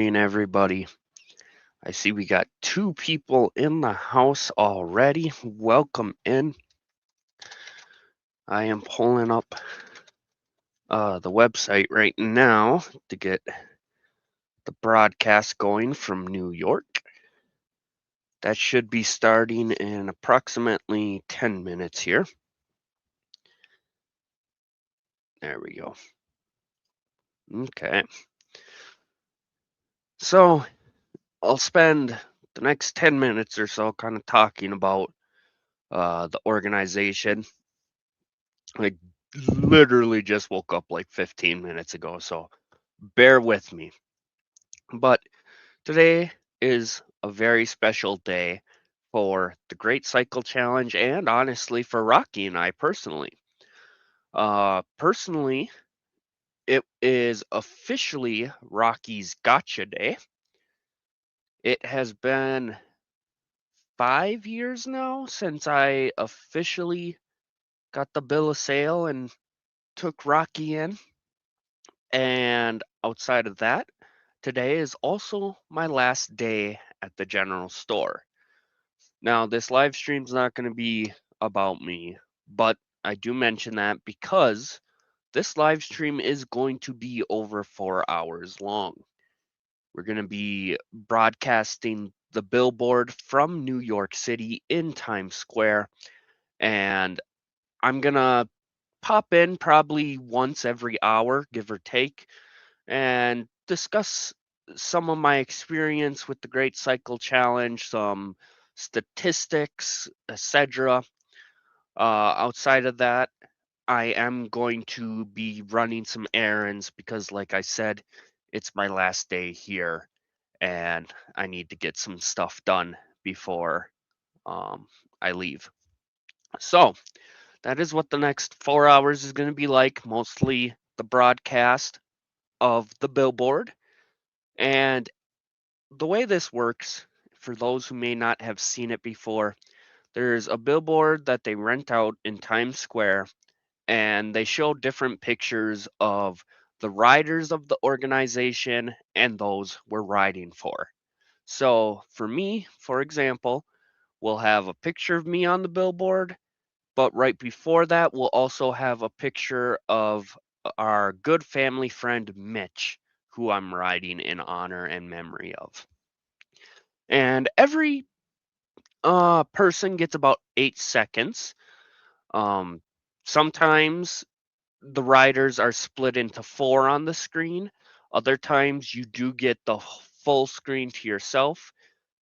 morning, everybody. I see we got two people in the house already. Welcome in. I am pulling up the website right now to get the broadcast going from New York. That should be starting in approximately 10 minutes here. There we go. Okay. So I'll spend the next 10 minutes or so kind of talking about the organization. I literally just woke up like 15 minutes ago, so bear with me. But today is a very special day for the Great Cycle Challenge and honestly for Rocky and I personally. Personally, it is officially Rocky's Gotcha Day. It has been 5 years now since I officially got the bill of sale and took Rocky in. And outside of that, today is also my last day at the general store. Now, this live stream's not going to be about me, but I do mention that because this live stream is going to be over 4 hours long. We're going to be broadcasting the billboard from New York City in Times Square, and I'm going to pop in probably once every hour, give or take, and discuss some of my experience with the Great Cycle Challenge, some statistics, etc. Outside of that, I am going to be running some errands because, like I said, it's my last day here and I need to get some stuff done before um, I leave. So, that is what the next 4 hours is going to be like, mostly the broadcast of the billboard. And the way this works, for those who may not have seen it before, there's a billboard that they rent out in Times Square, and they show different pictures of the riders of the organization and those we're riding for. So, for me, for example, we'll have a picture of me on the billboard, but right before that, we'll also have a picture of our good family friend Mitch, who I'm riding in honor and memory of. And every person gets about 8 seconds. Um, Sometimes the riders are split into four on the screen. Other times you do get the full screen to yourself.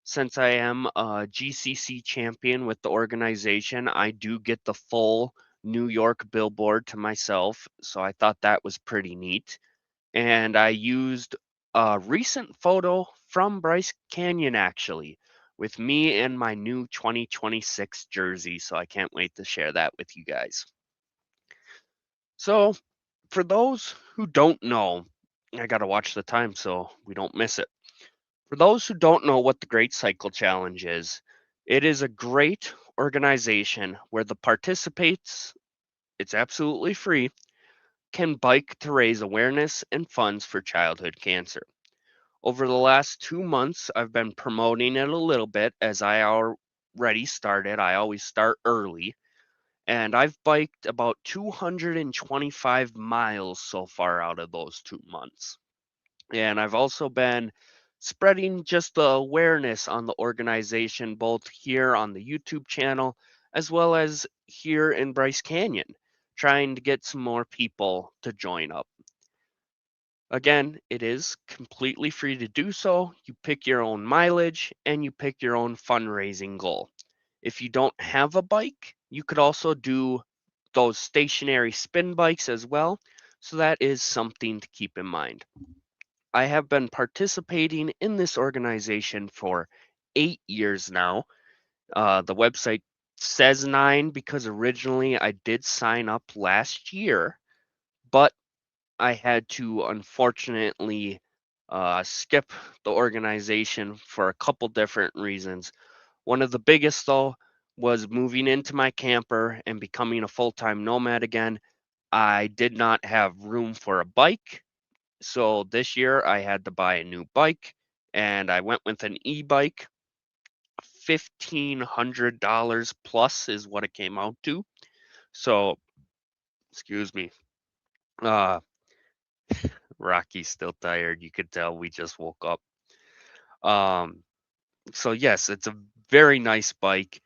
Since I am a GCC champion with the organization, I do get the full New York billboard to myself. So I thought that was pretty neat. And I used a recent photo from Bryce Canyon actually with me and my new 2026 jersey. So I can't wait to share that with you guys. So, for those who don't know, I got to watch the time so we don't miss it. For those who don't know what the Great Cycle Challenge is, it is a great organization where the participants, it's absolutely free, can bike to raise awareness and funds for childhood cancer. Over the last 2 months, I've been promoting it a little bit as I already started. I always start early. And I've biked about 225 miles so far out of those 2 months. And I've also been spreading just the awareness on the organization, both here on the YouTube channel as well as here in Bryce Canyon, trying to get some more people to join up. Again, it is completely free to do so. You pick your own mileage and you pick your own fundraising goal. If you don't have a bike, you could also do those stationary spin bikes as well. So that is something to keep in mind. I have been participating in this organization for 8 years now. The website says 9 because originally I did sign up last year, but I had to unfortunately skip the organization for a couple different reasons. One of the biggest, though, was moving into my camper and becoming a full time nomad again. I did not have room for a bike, So this year I had to buy a new bike, and I went with an e-bike. $1,500 plus is what it came out to. So, excuse me. Uh, Rocky's still tired. You could tell we just woke up. Um, so yes, it's a very nice bike.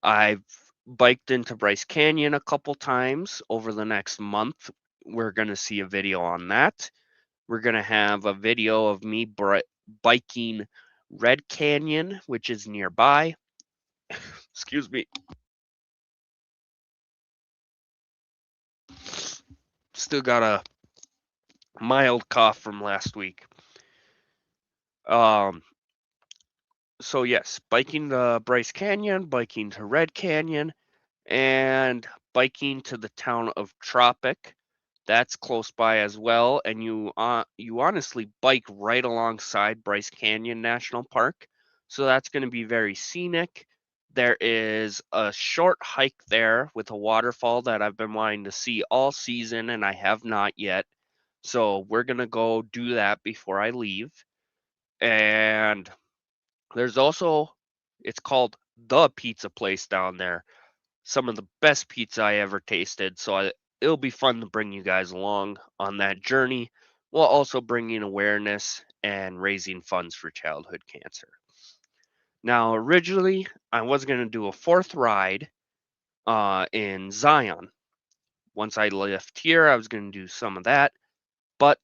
I've biked into Bryce Canyon a couple times over the next month. We're going to see a video on that. We're going to have a video of me biking Red Canyon, which is nearby. Excuse me. Still got a mild cough from last week. Um, so yes, biking to Bryce Canyon, biking to Red Canyon, and biking to the town of Tropic. That's close by as well, and you honestly bike right alongside Bryce Canyon National Park, so that's going to be very scenic. There is a short hike there with a waterfall that I've been wanting to see all season, and I have not yet. So we're going to go do that before I leave. And there's also, it's called The Pizza Place down there. Some of the best pizza I ever tasted. So it'll be fun to bring you guys along on that journey while also bringing awareness and raising funds for childhood cancer. Now, originally, I was going to do a fourth ride in Zion. Once I left here, I was going to do some of that. But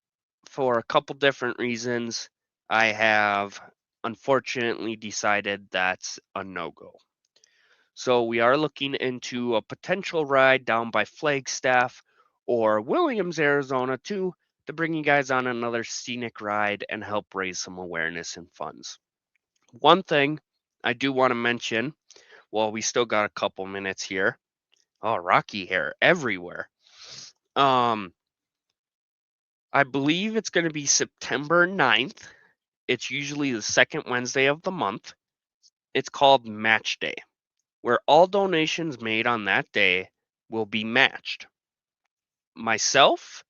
for a couple different reasons, I have unfortunately decided that's a no-go. So we are looking into a potential ride down by Flagstaff or Williams, Arizona too, to bring you guys on another scenic ride and help raise some awareness and funds. One thing I do want to mention, while we still got a couple minutes here. Oh, Rocky hair everywhere. I believe it's going to be September 9th. It's usually the second Wednesday of the month. It's called Match Day, where all donations made on that day will be matched. Myself,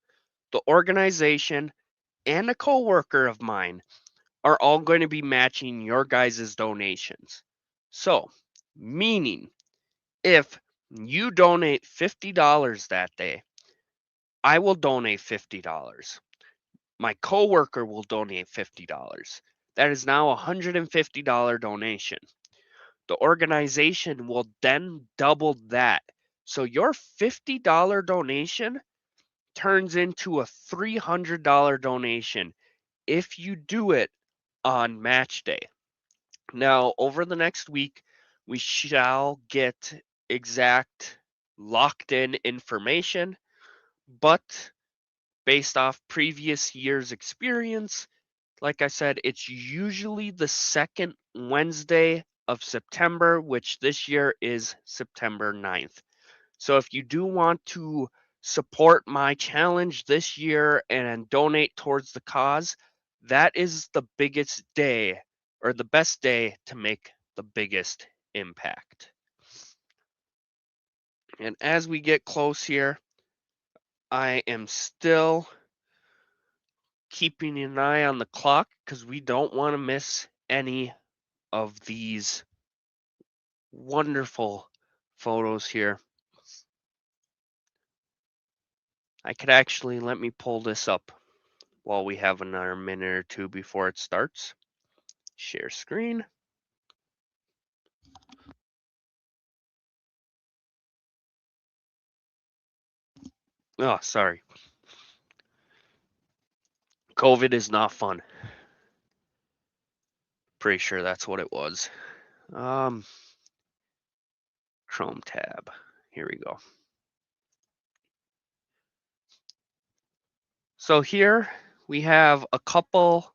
the organization, and a coworker of mine are all going to be matching your guys' donations. So, meaning if you donate $50 that day, I will donate $50. My coworker will donate $50. That is now a $150 donation. The organization will then double that. So your $50 donation turns into a $300 donation if you do it on match day. Now, over the next week, we shall get exact locked in information, but based off previous year's experience, like I said, it's usually the second Wednesday of September, which this year is September 9th. So if you do want to support my challenge this year and donate towards the cause, that is the biggest day or the best day to make the biggest impact. And as we get close here, I am still keeping an eye on the clock because we don't want to miss any of these wonderful photos here. I could actually, let me pull this up while we have another minute or two before it starts. Share screen. Oh, sorry. COVID is not fun. Pretty sure that's what it was. Chrome tab. Here we go. So here we have a couple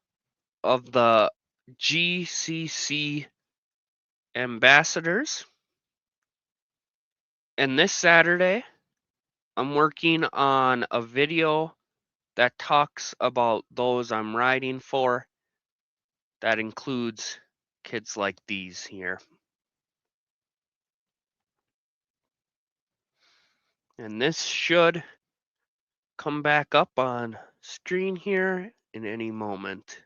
of the GCC ambassadors. And this Saturday, I'm working on a video that talks about those I'm riding for. That includes kids like these here. And this should come back up on screen here in any moment.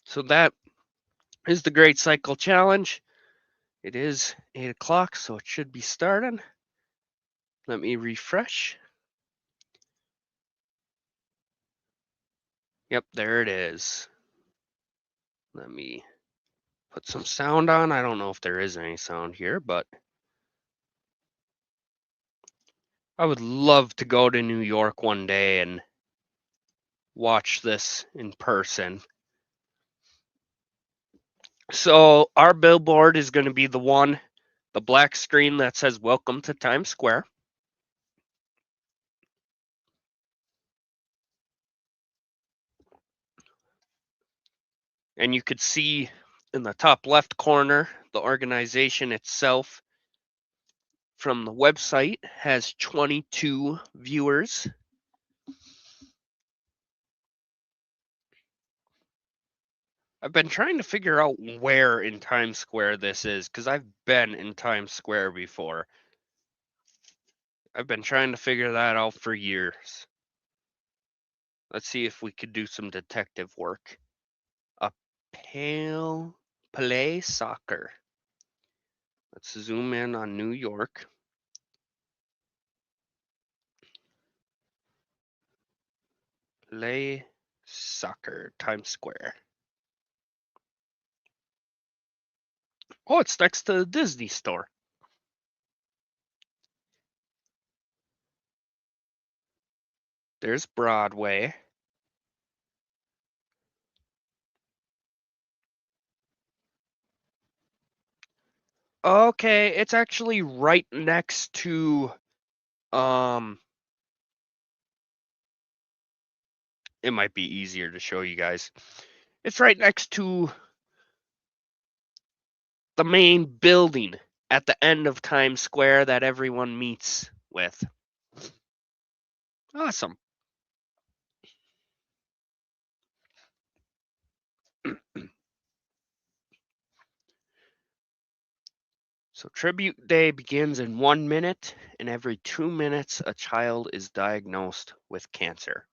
So that is the Great Cycle Challenge. It is 8 o'clock, so it should be starting. Let me refresh. Yep, there it is. Let me put some sound on. I don't know if there is any sound here, but I would love to go to New York one day and watch this in person. So our billboard is going to be the black screen that says "Welcome to Times Square." And you could see in the top left corner, the organization itself from the website has 22 viewers. I've been trying to figure out where in Times Square this is, because I've been in Times Square before. I've been trying to figure that out for years. Let's see if we could do some detective work. A pale play soccer. Let's zoom in on New York. Play soccer, Times Square. Oh, it's next to the Disney store. There's Broadway. Okay, it's actually right next to it might be easier to show you guys. It's right next to the main building at the end of Times Square that everyone meets with. Awesome. So Tribute Day begins in 1 minute, and every 2 minutes a child is diagnosed with cancer.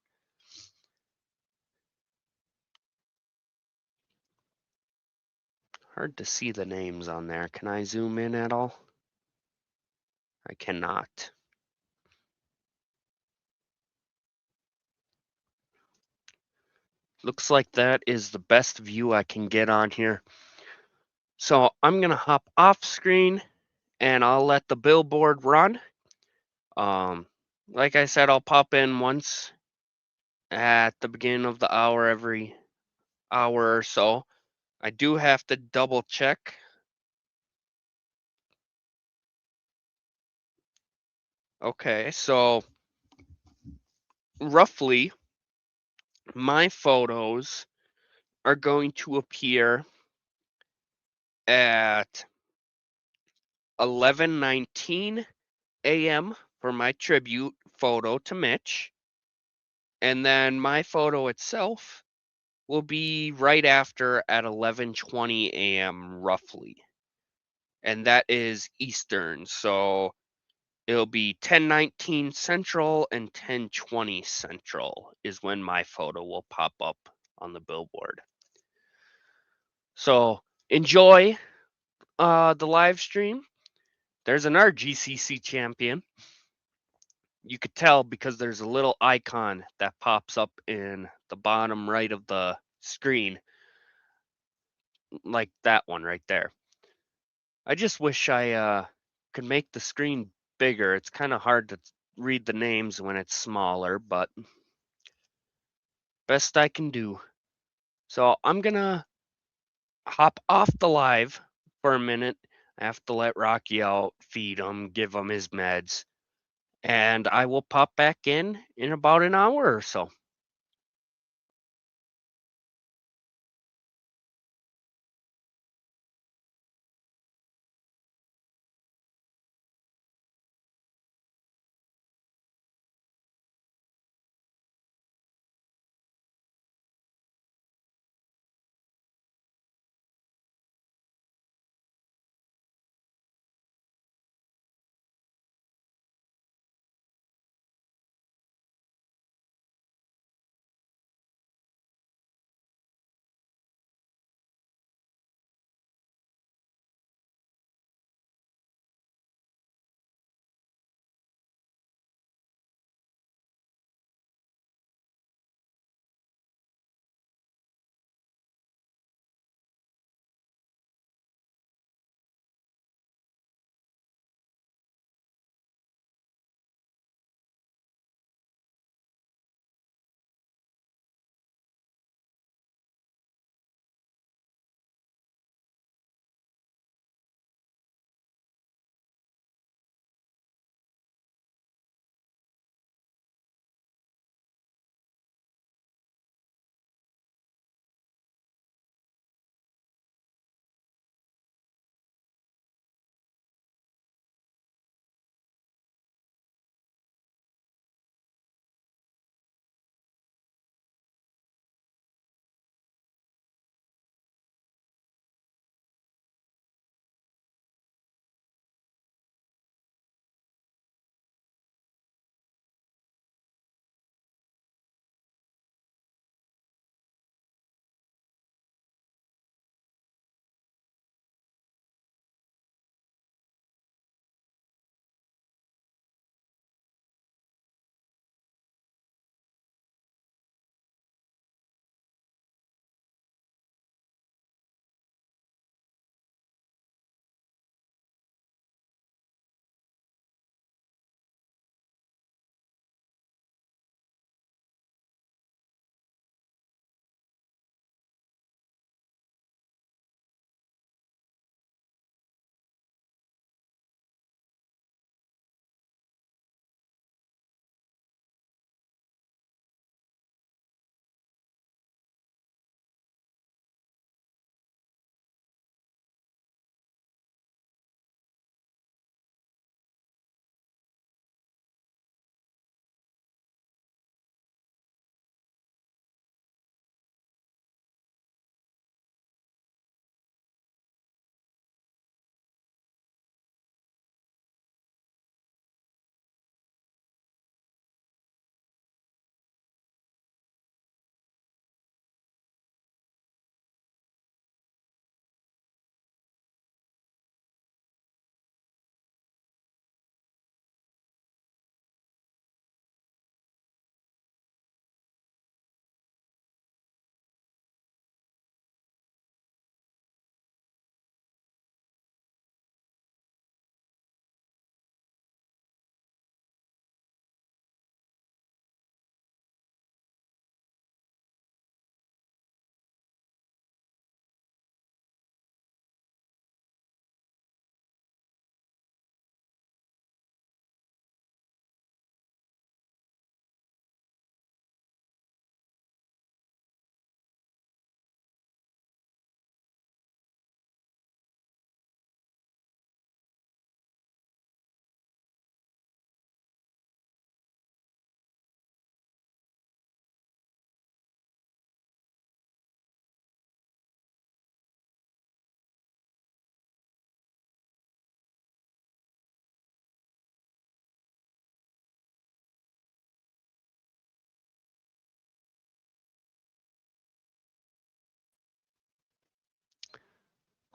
Hard to see the names on there. Can I zoom in at all? I cannot. Looks like that is the best view I can get on here. So I'm going to hop off screen and I'll let the billboard run. Like I said, I'll pop in once at the beginning of the hour every hour or so. I do have to double check. Okay, so roughly my photos are going to appear at 11:19 a.m. for my tribute photo to Mitch. And then my photo itself will be right after at 11:20 a.m. roughly. And that is Eastern. So it'll be 10:19 Central and 10:20 Central is when my photo will pop up on the billboard. So enjoy the live stream. There's an RGCC champion. You could tell because there's a little icon that pops up in the bottom right of the screen, like that one right there. I just wish I could make the screen bigger. It's kind of hard to read the names when it's smaller, but best I can do. So I'm gonna hop off the live for a minute. I have to let Rocky out, feed him, give him his meds, and I will pop back in about an hour or so.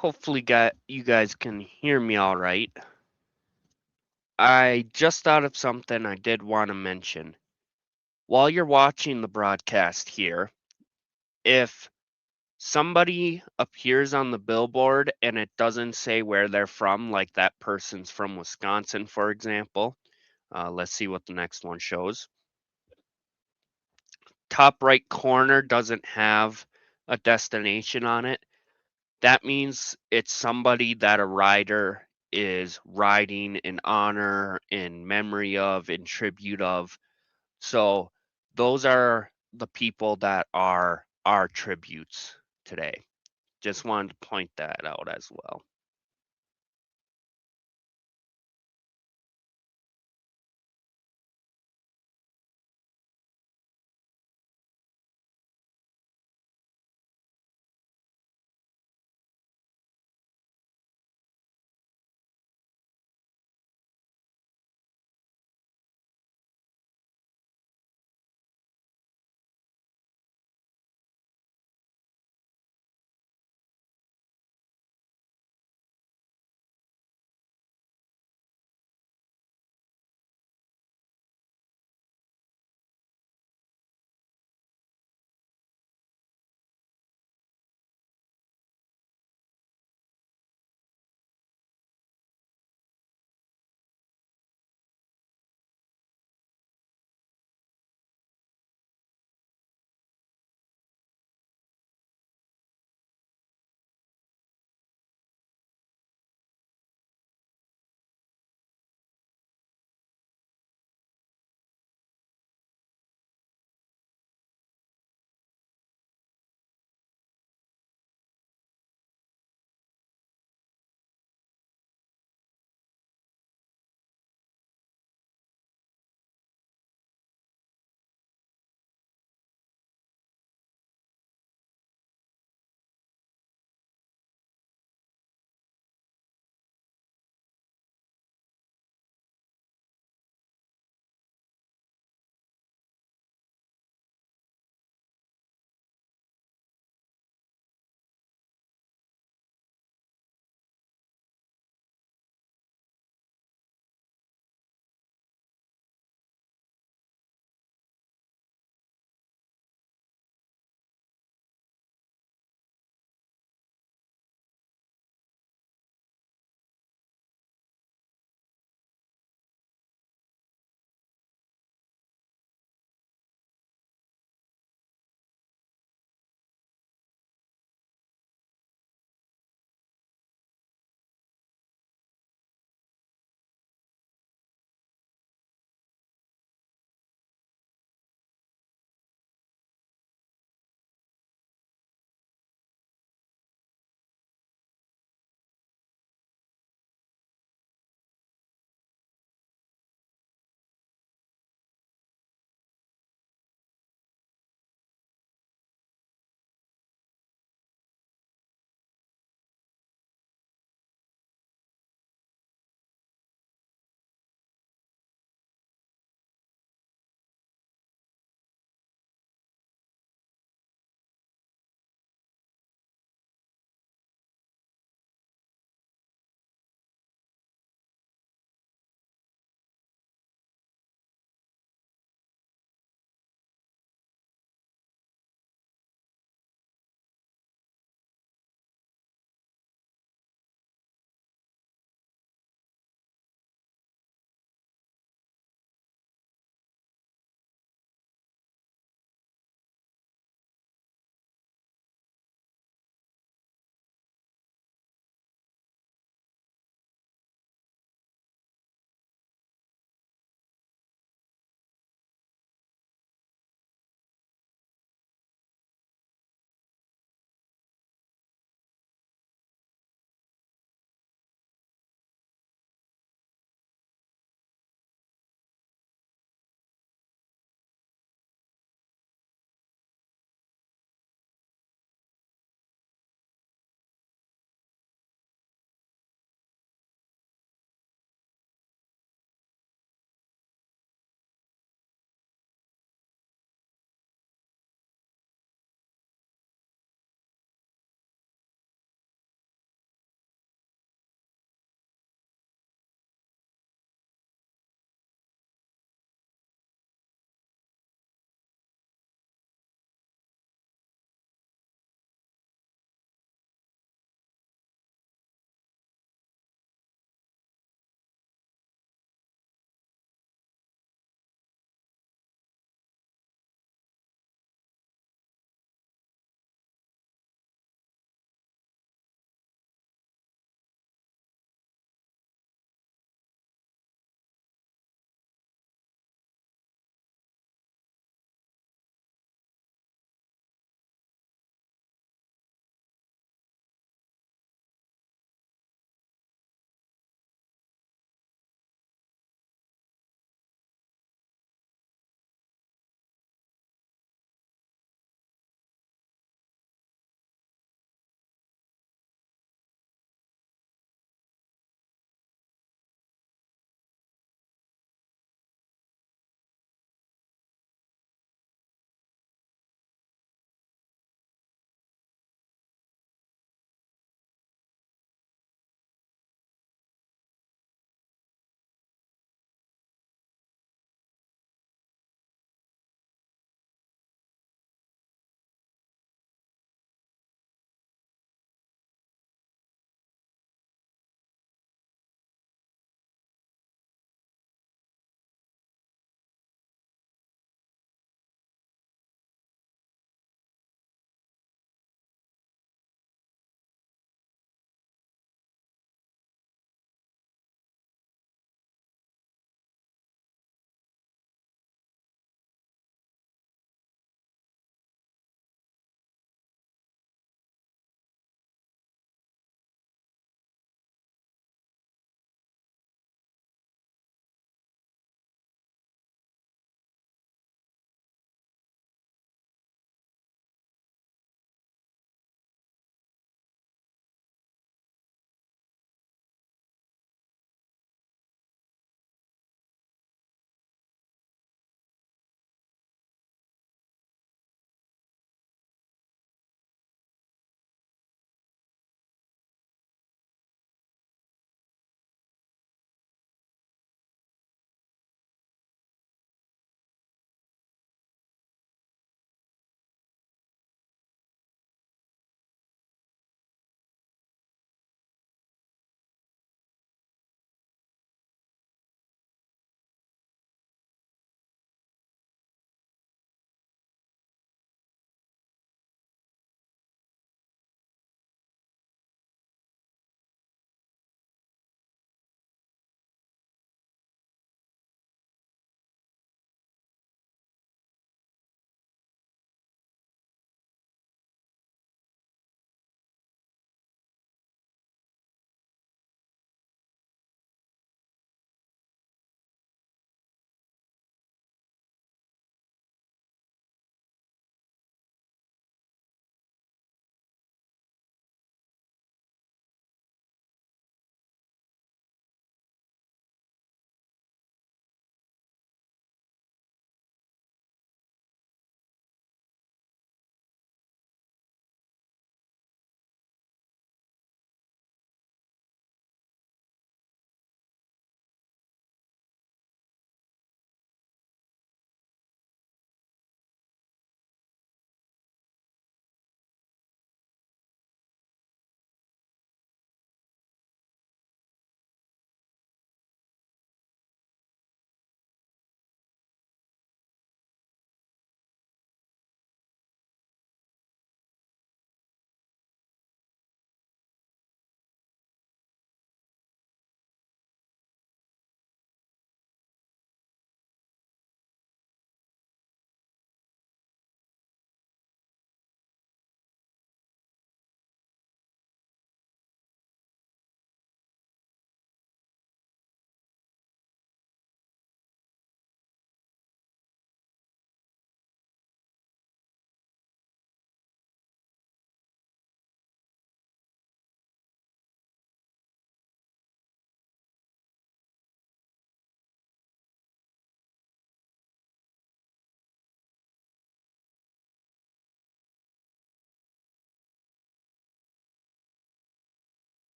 Hopefully you guys can hear me all right. I just thought of something I did want to mention. While you're watching the broadcast here, if somebody appears on the billboard and it doesn't say where they're from, like that person's from Wisconsin, for example, let's see what the next one shows. Top right corner doesn't have a destination on it. That means it's somebody that a rider is riding in honor, in memory of, in tribute of. So those are the people that are our tributes today. Just wanted to point that out as well.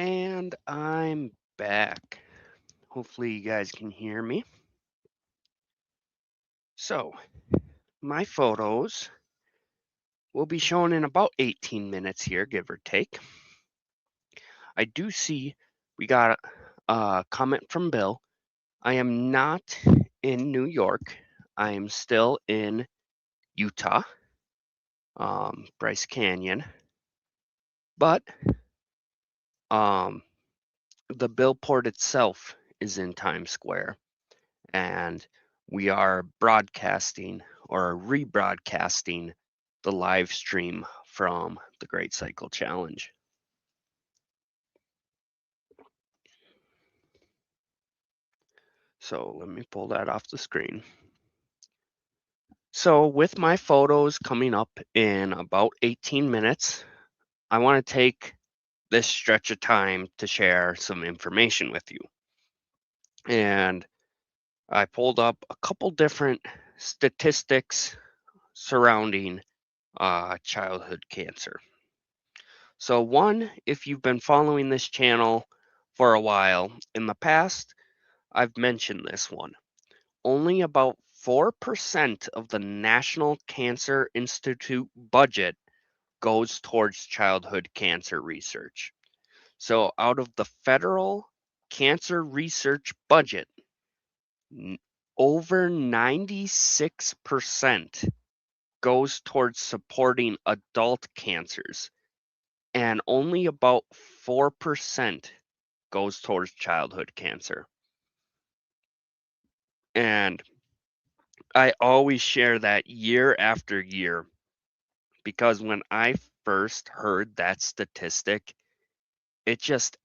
And I'm back. Hopefully you guys can hear me. So, my photos will be shown in about 18 minutes here, give or take. I do see we got a comment from Bill. I am not in New York. I am still in Utah, Bryce Canyon. But the billboard itself is in Times Square, and we are broadcasting or rebroadcasting the live stream from the Great Cycle Challenge. So let me pull that off the screen. So with my photos coming up in about 18 minutes, I want to take this stretch of time to share some information with you. And I pulled up a couple different statistics surrounding childhood cancer. So one, if you've been following this channel for a while, in the past, I've mentioned this one. Only about 4% of the National Cancer Institute budget goes towards childhood cancer research. So out of the federal cancer research budget, over 96% goes towards supporting adult cancers, and only about 4% goes towards childhood cancer. And I always share that year after year because when I first heard that statistic, it just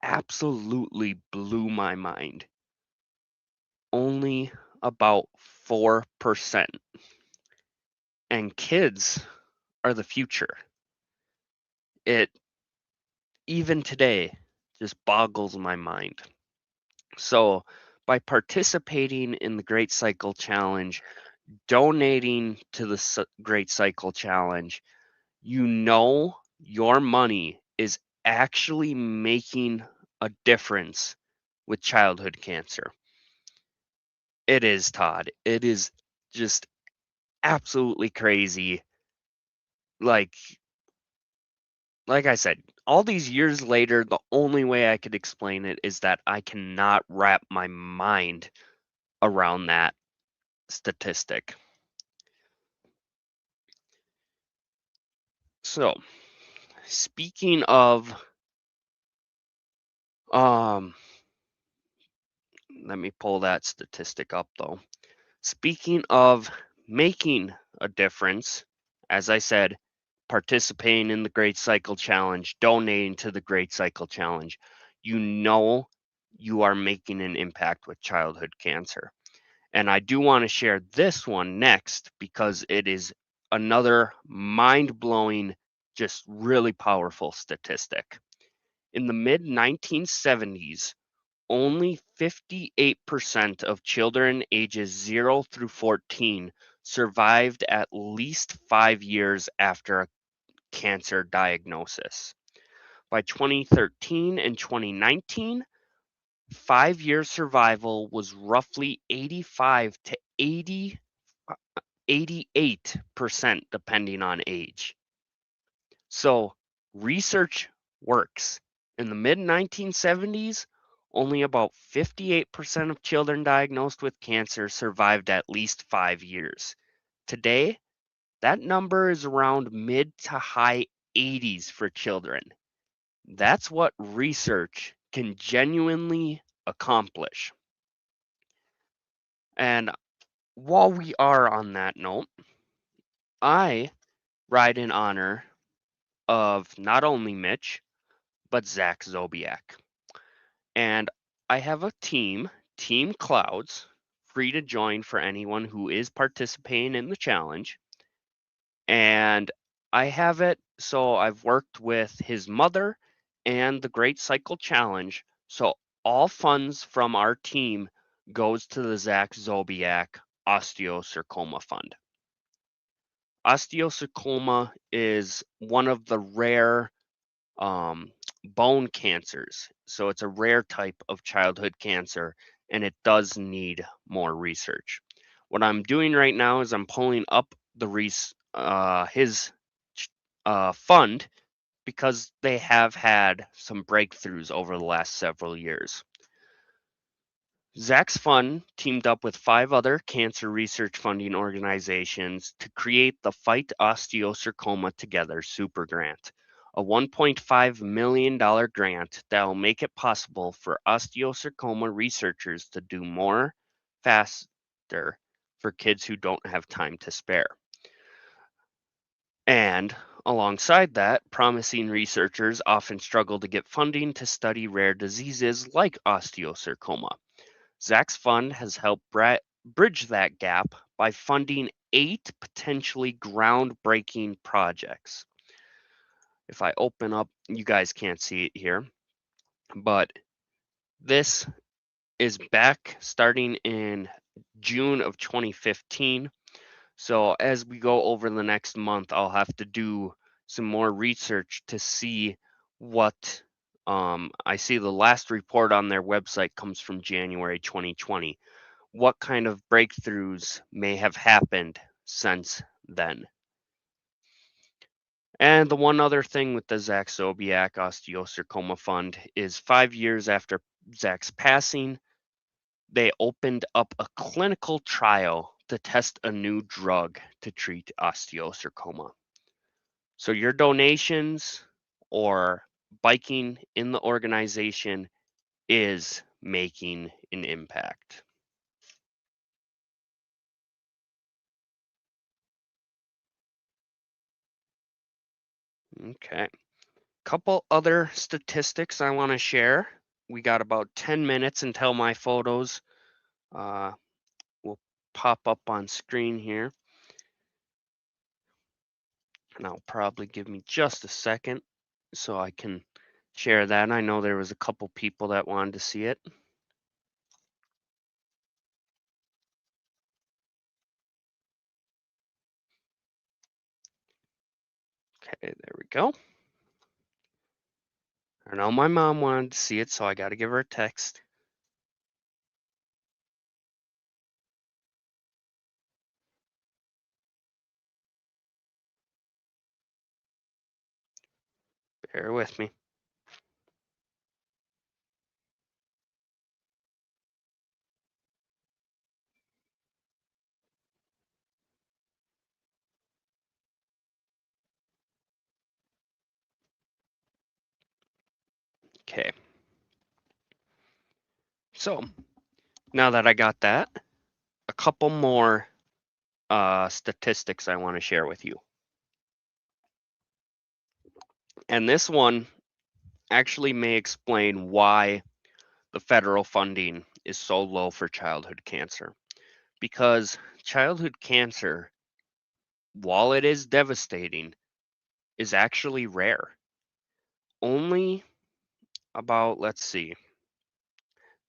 absolutely blew my mind. Only about 4%. And kids are the future. It, even today, just boggles my mind. So, by participating in the Great Cycle Challenge, donating to the Great Cycle Challenge, you know your money is actually making a difference with childhood cancer. It is, Todd. It is just absolutely crazy. Like I said, all these years later, the only way I could explain it is that I cannot wrap my mind around that statistic. So, speaking of, let me pull that statistic up though. Speaking of making a difference, as I said, participating in the Great Cycle Challenge, donating to the Great Cycle Challenge, you know you are making an impact with childhood cancer. And I do want to share this one next because it is another mind-blowing, just really powerful statistic. In the mid 1970s, only 58% of children ages 0 through 14 survived at least 5 years after a cancer diagnosis. By 2013 and 2019, 5-year survival was roughly 85 to 88% depending on age. So research works. In the mid 1970s, only about 58% of children diagnosed with cancer survived at least 5 years. Today, that number is around mid to high 80s for children. That's what research can genuinely accomplish. And while we are on that note, I ride in honor of not only Mitch, but Zach Sobiech. And I have a team, Team Clouds, free to join for anyone who is participating in the challenge. And I have it so I've worked with his mother and the Great Cycle Challenge. So all funds from our team goes to the Zach Sobiech Osteosarcoma Fund. Osteosarcoma is one of the rare bone cancers. So it's a rare type of childhood cancer and it does need more research. What I'm doing right now is I'm pulling up his fund because they have had some breakthroughs over the last several years. Zach's fund teamed up with 5 other cancer research funding organizations to create the Fight Osteosarcoma Together Super Grant, a $1.5 million grant that will make it possible for osteosarcoma researchers to do more faster for kids who don't have time to spare. And alongside that, promising researchers often struggle to get funding to study rare diseases like osteosarcoma. Zach's fund has helped bridge that gap by funding 8 potentially groundbreaking projects. If I open up, you guys can't see it here, but this is back starting in June of 2015. So as we go over the next month, I'll have to do some more research to see what I see the last report on their website comes from January 2020. What kind of breakthroughs may have happened since then? And the one other thing with the Zach Sobiech Osteosarcoma Fund is 5 years after Zach's passing, they opened up a clinical trial to test a new drug to treat osteosarcoma. So your donations or biking in the organization is making an impact. Okay. Couple other statistics I want to share. We got about 10 minutes until my photos uh, will pop up on screen here. And I'll probably give me just a second so I can share that. I know there was a couple people that wanted to see it. Okay, there we go. I know my mom wanted to see it, so I got to give her a text. Bear with me. Okay. So now that I got that, a couple more statistics I want to share with you. And this one actually may explain why the federal funding is so low for childhood cancer. Because childhood cancer, while it is devastating, is actually rare. Only about, let's see,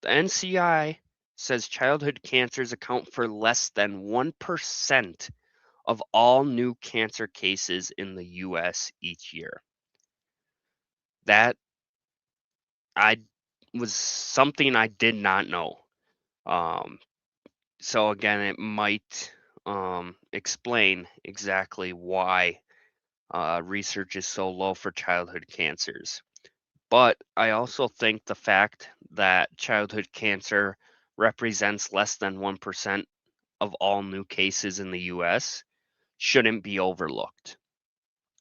the NCI says childhood cancers account for less than 1% of all new cancer cases in the US each year. That I was something I did not know. Um, so again, it might explain exactly why research is so low for childhood cancers. But I also think the fact that childhood cancer represents less than 1% of all new cases in the US shouldn't be overlooked.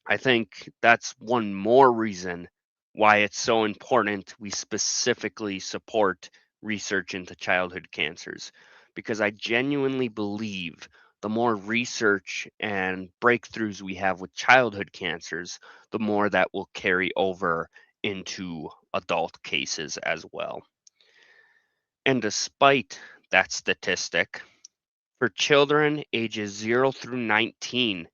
I think that's one more reason why it's so important we specifically support research into childhood cancers, because I genuinely believe the more research and breakthroughs we have with childhood cancers, the more that will carry over into adult cases as well. And despite that statistic, for children ages 0 through 19,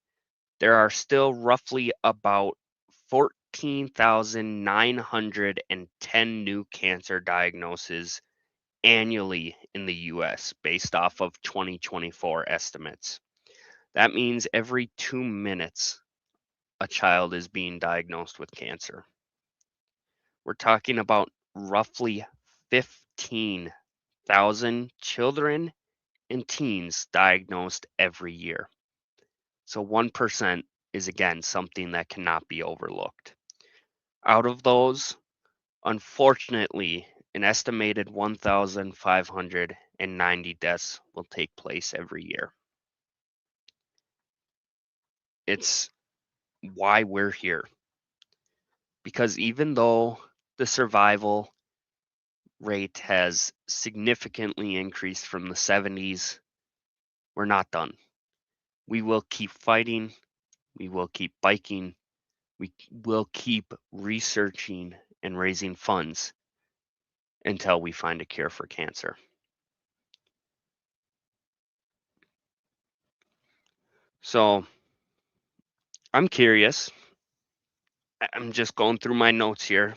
there are still roughly about 14,910 new cancer diagnoses annually in the US based off of 2024 estimates. That means every 2 minutes, a child is being diagnosed with cancer. we're talking about roughly 15,000 children and teens diagnosed every year. So 1% is again something that cannot be overlooked. Out of those, unfortunately, an estimated 1,590 deaths will take place every year. It's why we're here. Because even though the survival rate has significantly increased from the 70s, we're not done. We will keep fighting, we will keep biking, we will keep researching and raising funds until we find a cure for cancer. So I'm curious. I'm just going through my notes here.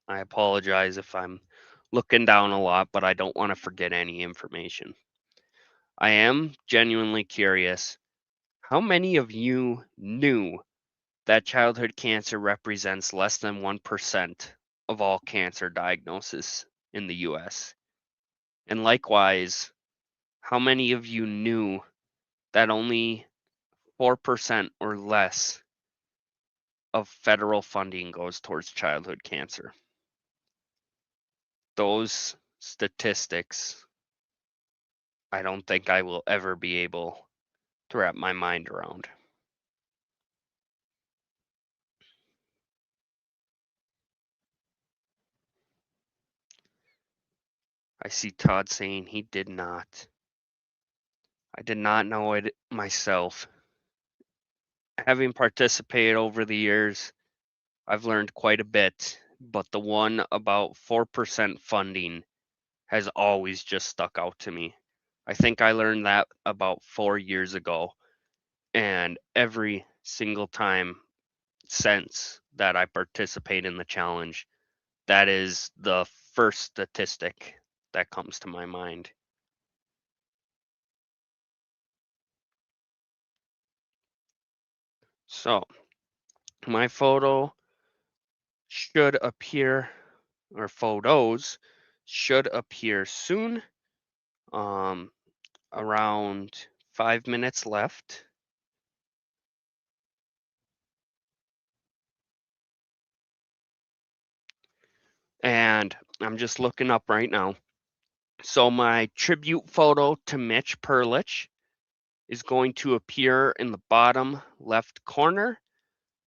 I apologize if I'm looking down a lot, but I don't want to forget any information. I am genuinely curious. How many of you knew that childhood cancer represents less than 1% of all cancer diagnoses in the US? And likewise, how many of you knew that only 4% or less of federal funding goes towards childhood cancer? Those statistics, I don't think I will ever be able to wrap my mind around. I see Todd saying he did not. I did not know it myself. Having participated over the years, I've learned quite a bit, but the one about 4% funding has always just stuck out to me. I think I learned that about 4 years ago, and every single time since that I participate in the challenge, that is the first statistic that comes to my mind. So, my photo should appear, or photos should appear soon. Around 5 minutes left. And I'm just looking up right now. So my tribute photo to Mitch Perlich is going to appear in the bottom left corner.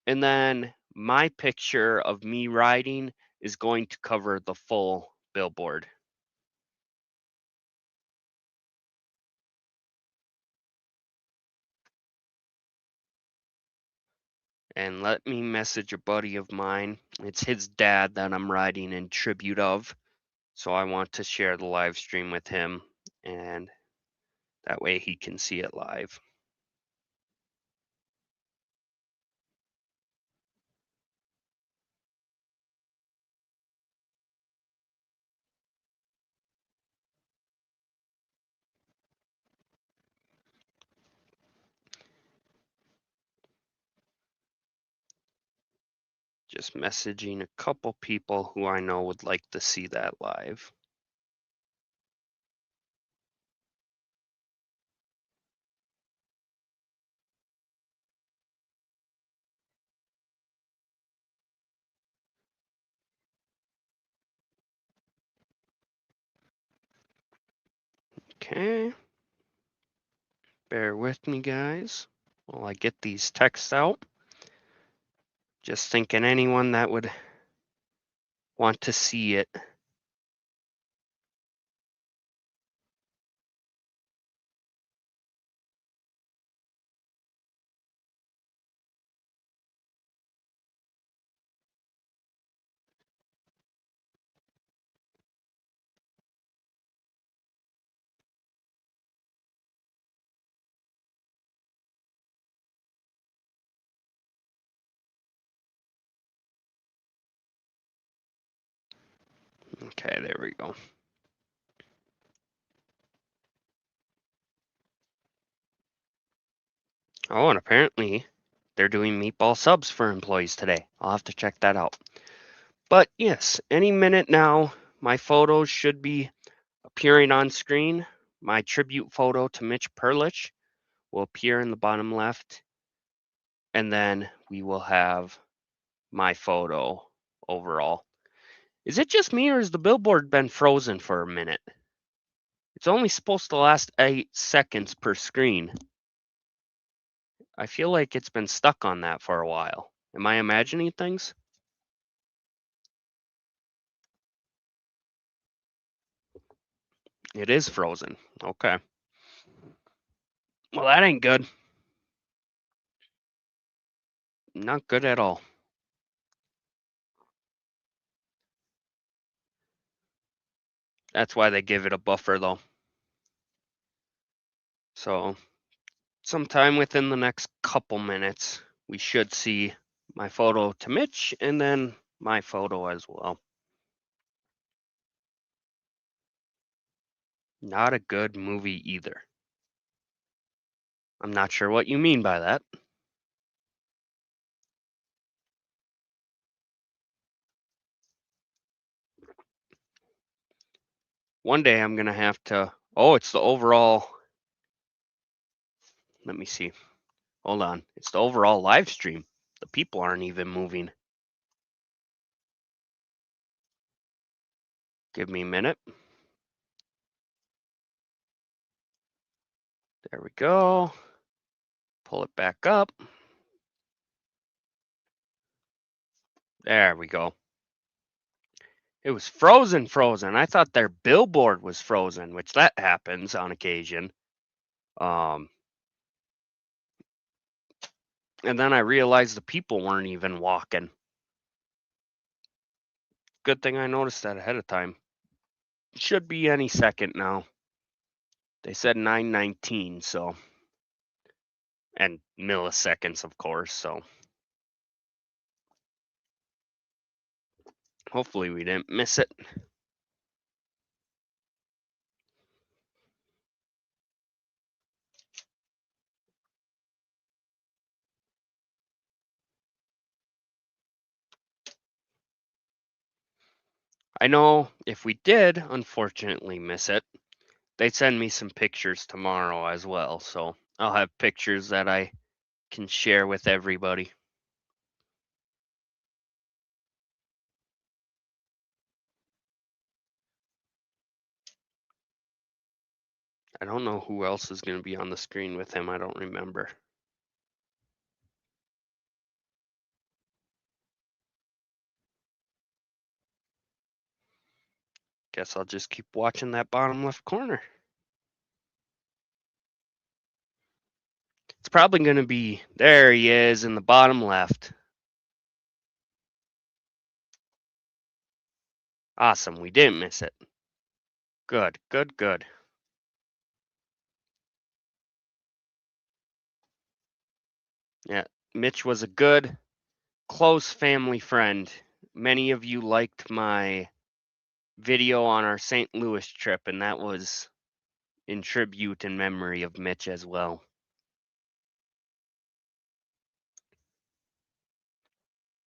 And then my picture of me riding is going to cover the full billboard. And let me message a buddy of mine. It's his dad that I'm riding in tribute of. So I want to share the live stream with him, and that way he can see it live. Just messaging a couple people who I know would like to see that live. Okay. Bear with me, guys, while I get these texts out. Just thinking anyone that would want to see it. Okay, there we go. Oh, and apparently they're doing meatball subs for employees today. I'll have to check that out. But yes, any minute now, my photos should be appearing on screen. My tribute photo to Mitch Perlich will appear in the bottom left, and then we will have my photo overall. Is it just me, or has the billboard been frozen for a minute? It's only supposed to last 8 seconds per screen. I feel like it's been stuck on that for a while. Am I imagining things? It is frozen. Okay. Well, that ain't good. Not good at all. That's why they give it a buffer, though. So, sometime within the next couple minutes, we should see my photo to Mitch and then my photo as well. Not a good movie either. I'm not sure what you mean by that. One day I'm going to have to. Oh, it's the overall. Let me see. Hold on. It's the overall live stream. The people aren't even moving. Give me a minute. There we go. Pull it back up. There we go. It was frozen. I thought their billboard was frozen, which that happens on occasion. And then I realized the people weren't even walking. Good thing I noticed that ahead of time. Should be any second now. They said 9:19, so, and milliseconds, of course, so hopefully we didn't miss it. I know if we did unfortunately miss it, they'd send me some pictures tomorrow as well, so I'll have pictures that I can share with everybody. I don't know who else is going to be on the screen with him. I don't remember. Guess I'll just keep watching that bottom left corner. It's probably going to be, there he is in the bottom left. Awesome. We didn't miss it. Good, good, good. Yeah, Mitch was a good, close family friend. Many of you liked my video on our St. Louis trip, and that was in tribute and memory of Mitch as well.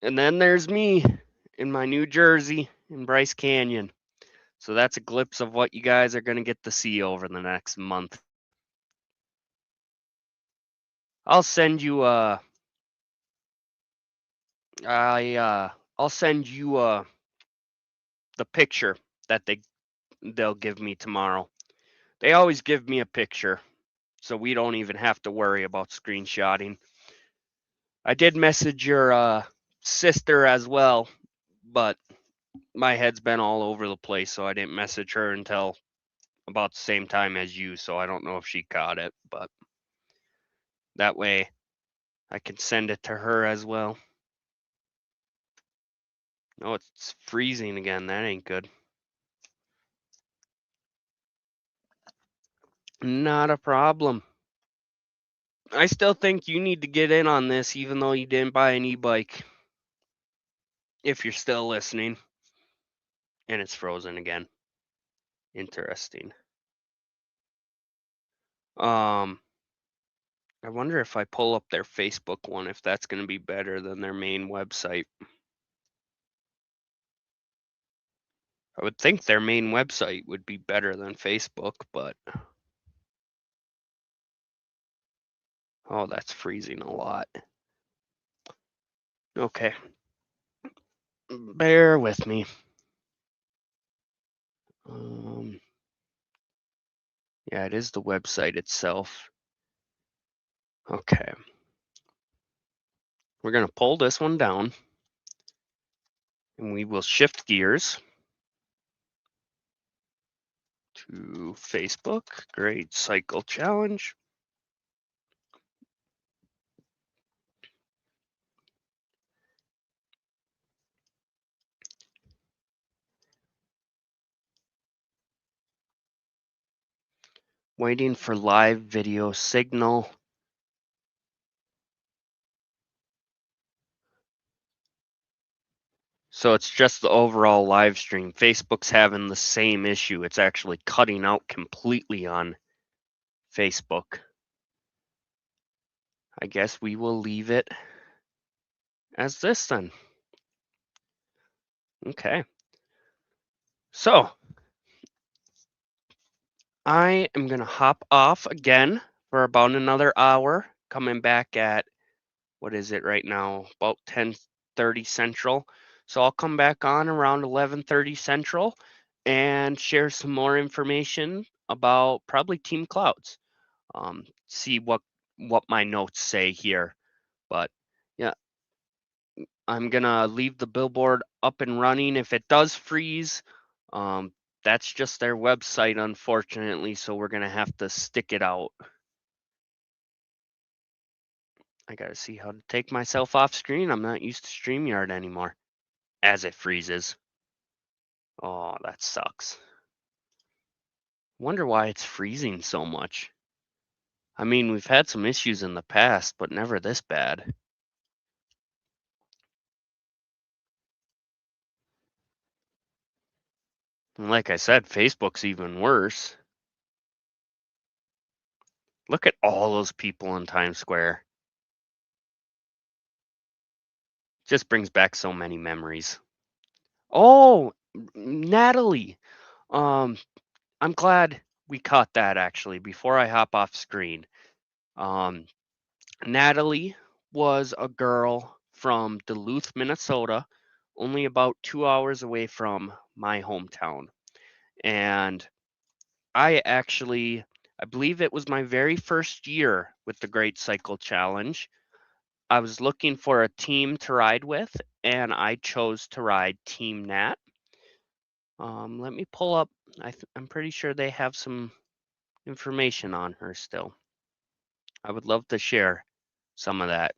And then there's me in my New Jersey in Bryce Canyon. So that's a glimpse of what you guys are going to get to see over the next month. I'll send you I'll send you the picture that they'll give me tomorrow. They always give me a picture, so we don't even have to worry about screenshotting. I did message your sister as well, but my head's been all over the place, so I didn't message her until about the same time as you, so I don't know if she caught it, but that way I can send it to her as well. No, it's freezing again. That ain't good. Not a problem. I still think you need to get in on this, even though you didn't buy an e-bike. If you're still listening. And it's frozen again. Interesting. I wonder if I pull up their Facebook one, if that's going to be better than their main website. I would think their main website would be better than Facebook, but oh, that's freezing a lot. Okay. Bear with me. Yeah, it is the website itself. Okay. We're going to pull this one down and we will shift gears to Facebook. Great Cycle Challenge. Waiting for live video signal. So it's just the overall live stream. Facebook's having the same issue. It's actually cutting out completely on Facebook. I guess we will leave it as this then. Okay. So I am going to hop off again for about another hour, coming back at, what is it right now? About 10:30 Central. So I'll come back on around 11:30 Central and share some more information about probably Team Clouds. See what my notes say here. But yeah, I'm gonna leave the billboard up and running. If it does freeze, um, that's just their website, unfortunately. So we're gonna have to stick it out. I gotta see how to take myself off screen. I'm not used to StreamYard anymore. As it freezes. Oh, that sucks. Wonder why it's freezing so much. I mean, we've had some issues in the past, but never this bad. And like I said, Facebook's even worse. Look at all those people in Times Square. Just brings back so many memories. Oh, Natalie. Um, I'm glad we caught that actually before I hop off screen. Um, Natalie was a girl from Duluth, Minnesota, only about 2 hours away from my hometown. And I believe it was my very first year with the Great Cycle Challenge. I was looking for a team to ride with, and I chose to ride Team Nat. Let me pull up. I'm pretty sure they have some information on her still. I would love to share some of that.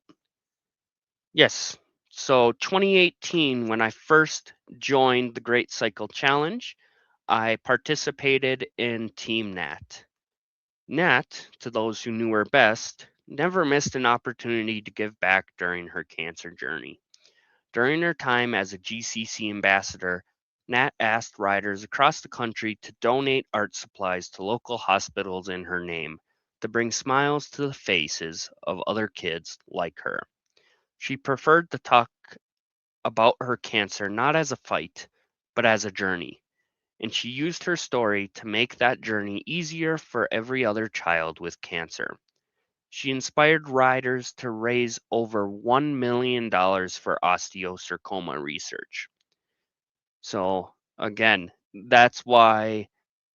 Yes. So 2018, when I first joined the Great Cycle Challenge, I participated in Team Nat. Nat, to those who knew her best, never missed an opportunity to give back during her cancer journey. During her time as a GCC ambassador, Nat asked riders across the country to donate art supplies to local hospitals in her name to bring smiles to the faces of other kids like her. She preferred to talk about her cancer not as a fight, but as a journey, and she used her story to make that journey easier for every other child with cancer. She inspired riders to raise over $1 million for osteosarcoma research. So, again, that's why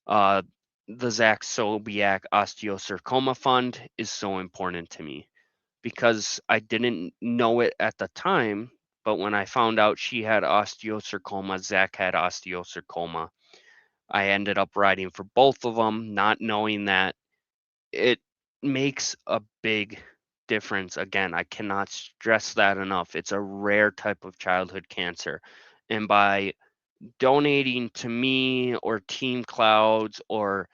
uh, the Zach Sobiech Osteosarcoma Fund is so important to me, because I didn't know it at the time, but when I found out she had osteosarcoma, Zach had osteosarcoma, I ended up riding for both of them, not knowing that it makes a big difference. Again, I cannot stress that enough. It's a rare type of childhood cancer. And by donating to me or Team Clouds or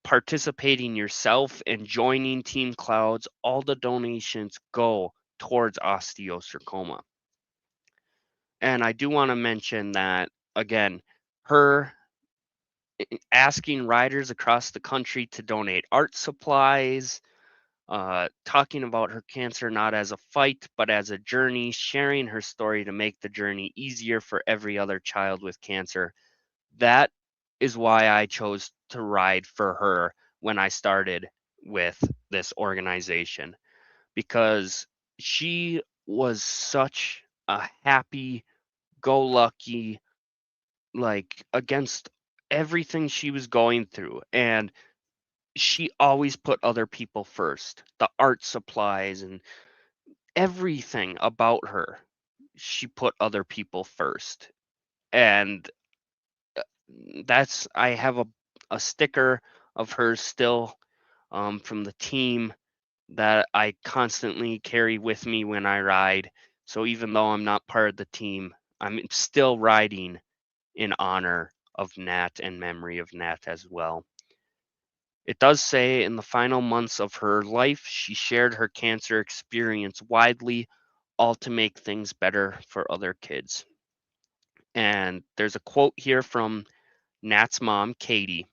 participating yourself and joining Team Clouds, all the donations go towards osteosarcoma. And I do want to mention that, again, her asking riders across the country to donate art supplies, talking about her cancer not as a fight, but as a journey, sharing her story to make the journey easier for every other child with cancer. That is why I chose to ride for her when I started with this organization, because she was such a happy go lucky, like, against everything she was going through, and she always put other people first. The art supplies and everything about her, she put other people first. And that's I have a sticker of hers still, from the team, that I constantly carry with me when I ride. So even though I'm not part of the team, I'm still riding in honor of Nat and memory of Nat as well. It does say in the final months of her life, she shared her cancer experience widely, all to make things better for other kids. And there's a quote here from Nat's mom, Katie.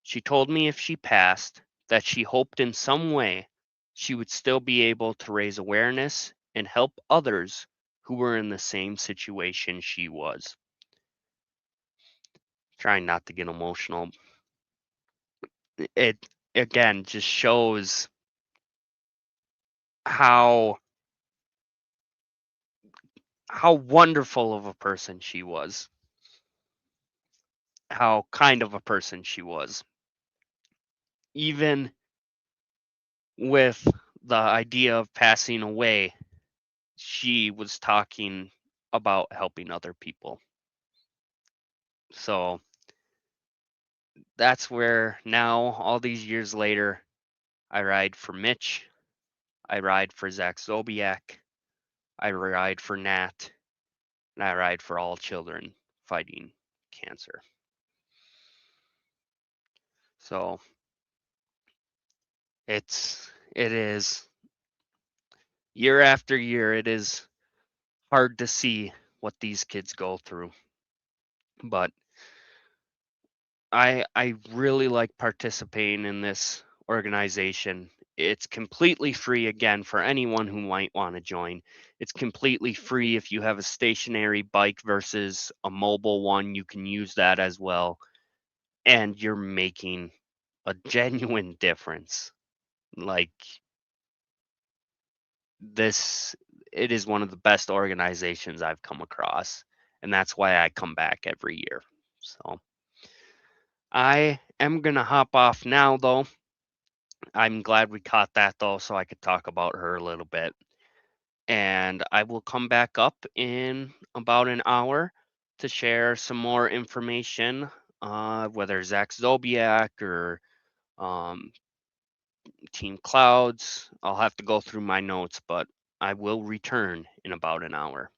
She told me if she passed, that she hoped in some way she would still be able to raise awareness and help others who were in the same situation she was. Trying not to get emotional. It again just shows how wonderful of a person she was, how kind of a person she was. Even with the idea of passing away, she was talking about helping other people. So that's where now, all these years later, I ride for Mitch, I ride for Zach Sobiech, I ride for Nat, and I ride for all children fighting cancer. So it is year after year, it is hard to see what these kids go through. But I really like participating in this organization. It's completely free again for anyone who might want to join. It's completely free if you have a stationary bike versus a mobile one. You can use that as well. And you're making a genuine difference. Like this, it is one of the best organizations I've come across. And that's why I come back every year. So I am going to hop off now, though. I'm glad we caught that though, so I could talk about her a little bit. And I will come back up in about an hour to share some more information, whether Zach Zobiak or um, Team Clouds. I'll have to go through my notes, but I will return in about an hour.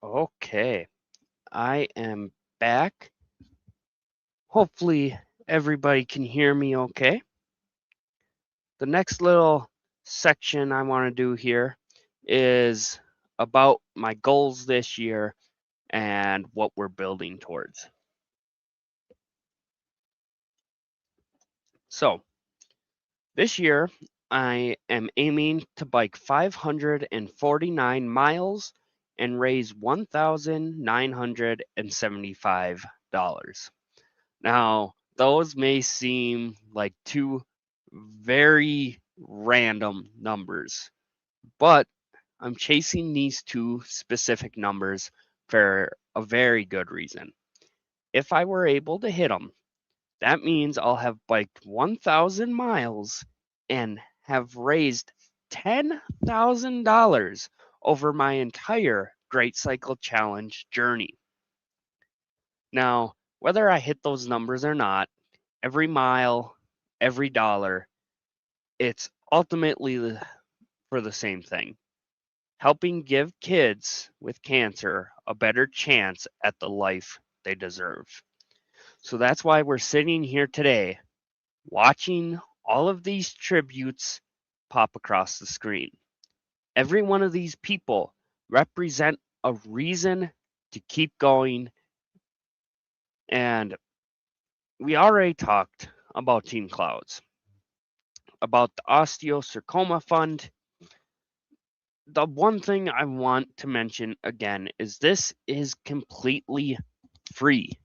Okay, I am back. Hopefully, everybody can hear me okay. The next little section I want to do here is about my goals this year and what we're building towards. So, this year, I am aiming to bike 549 miles and raise $1,975. Now, those may seem like two very random numbers, but I'm chasing these two specific numbers for a very good reason. If I were able to hit them, that means I'll have biked 1,000 miles and have raised $10,000 over my entire Great Cycle Challenge journey. Now, whether I hit those numbers or not, every mile, every dollar, it's ultimately for the same thing, helping give kids with cancer a better chance at the life they deserve. So that's why we're sitting here today watching all of these tributes pop across the screen. Every one of these people represent a reason to keep going. And we already talked about Team Clouds, about the osteosarcoma fund. The one thing I want to mention again is this is completely free.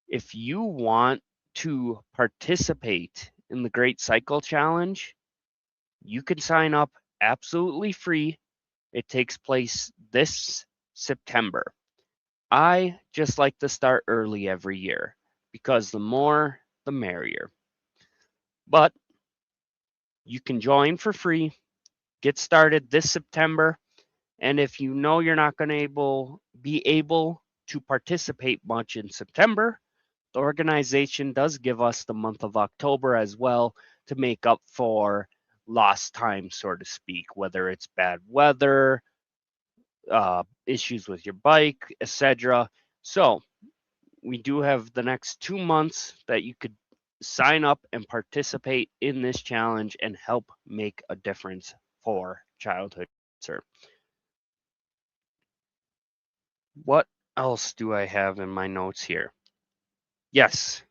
If you want to participate in the Great Cycle Challenge, you can sign up absolutely free. It takes place this September. I just like to start early every year because the more, the merrier. But you can join for free, get started this September, and if you know you're not going to be able to participate much in September, the organization does give us the month of October as well to make up for lost time, so to speak, whether it's bad weather, issues with your bike, etc. So we do have the next 2 months that you could sign up and participate in this challenge and help make a difference for childhood cancer. What else do I have in my notes here? Yes,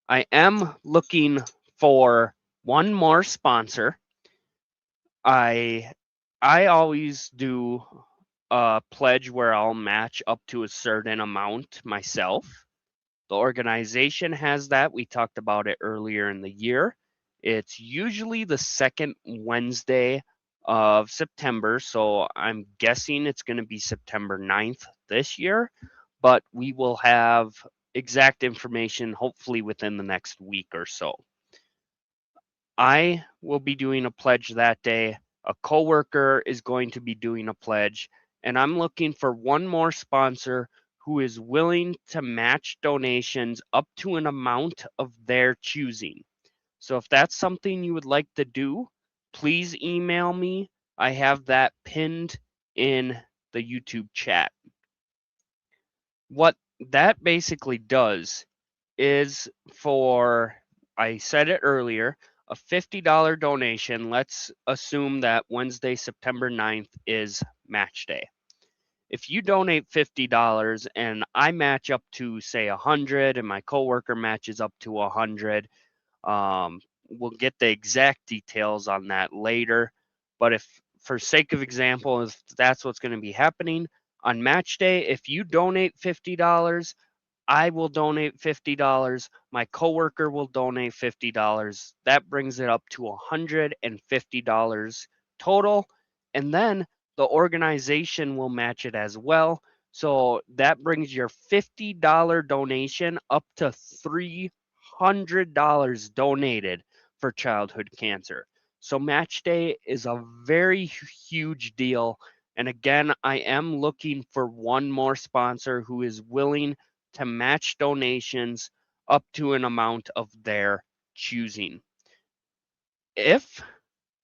I am looking for one more sponsor. I always do a pledge where I'll match up to a certain amount myself. The organization has that. We talked about it earlier in the year. It's usually the second Wednesday of September, so I'm guessing it's going to be September 9th this year, but we will have exact information hopefully within the next week or so. I will be doing a pledge that day. A coworker is going to be doing a pledge, and I'm looking for one more sponsor who is willing to match donations up to an amount of their choosing. So if that's something you would like to do, please email me. I have that pinned in the YouTube chat. What that basically does is for, I said it earlier, a $50 donation. Let's assume that Wednesday, September 9th is match day. If you donate $50 and I match up to say 100 and my coworker matches up to 100, we'll get the exact details on that later. But if, for sake of example, if that's what's going to be happening on match day, if you donate $50, I will donate $50. My coworker will donate $50. That brings it up to $150 total. And then the organization will match it as well. So that brings your $50 donation up to $300 donated for childhood cancer. So match day is a very huge deal. And again, I am looking for one more sponsor who is willing to match donations up to an amount of their choosing. If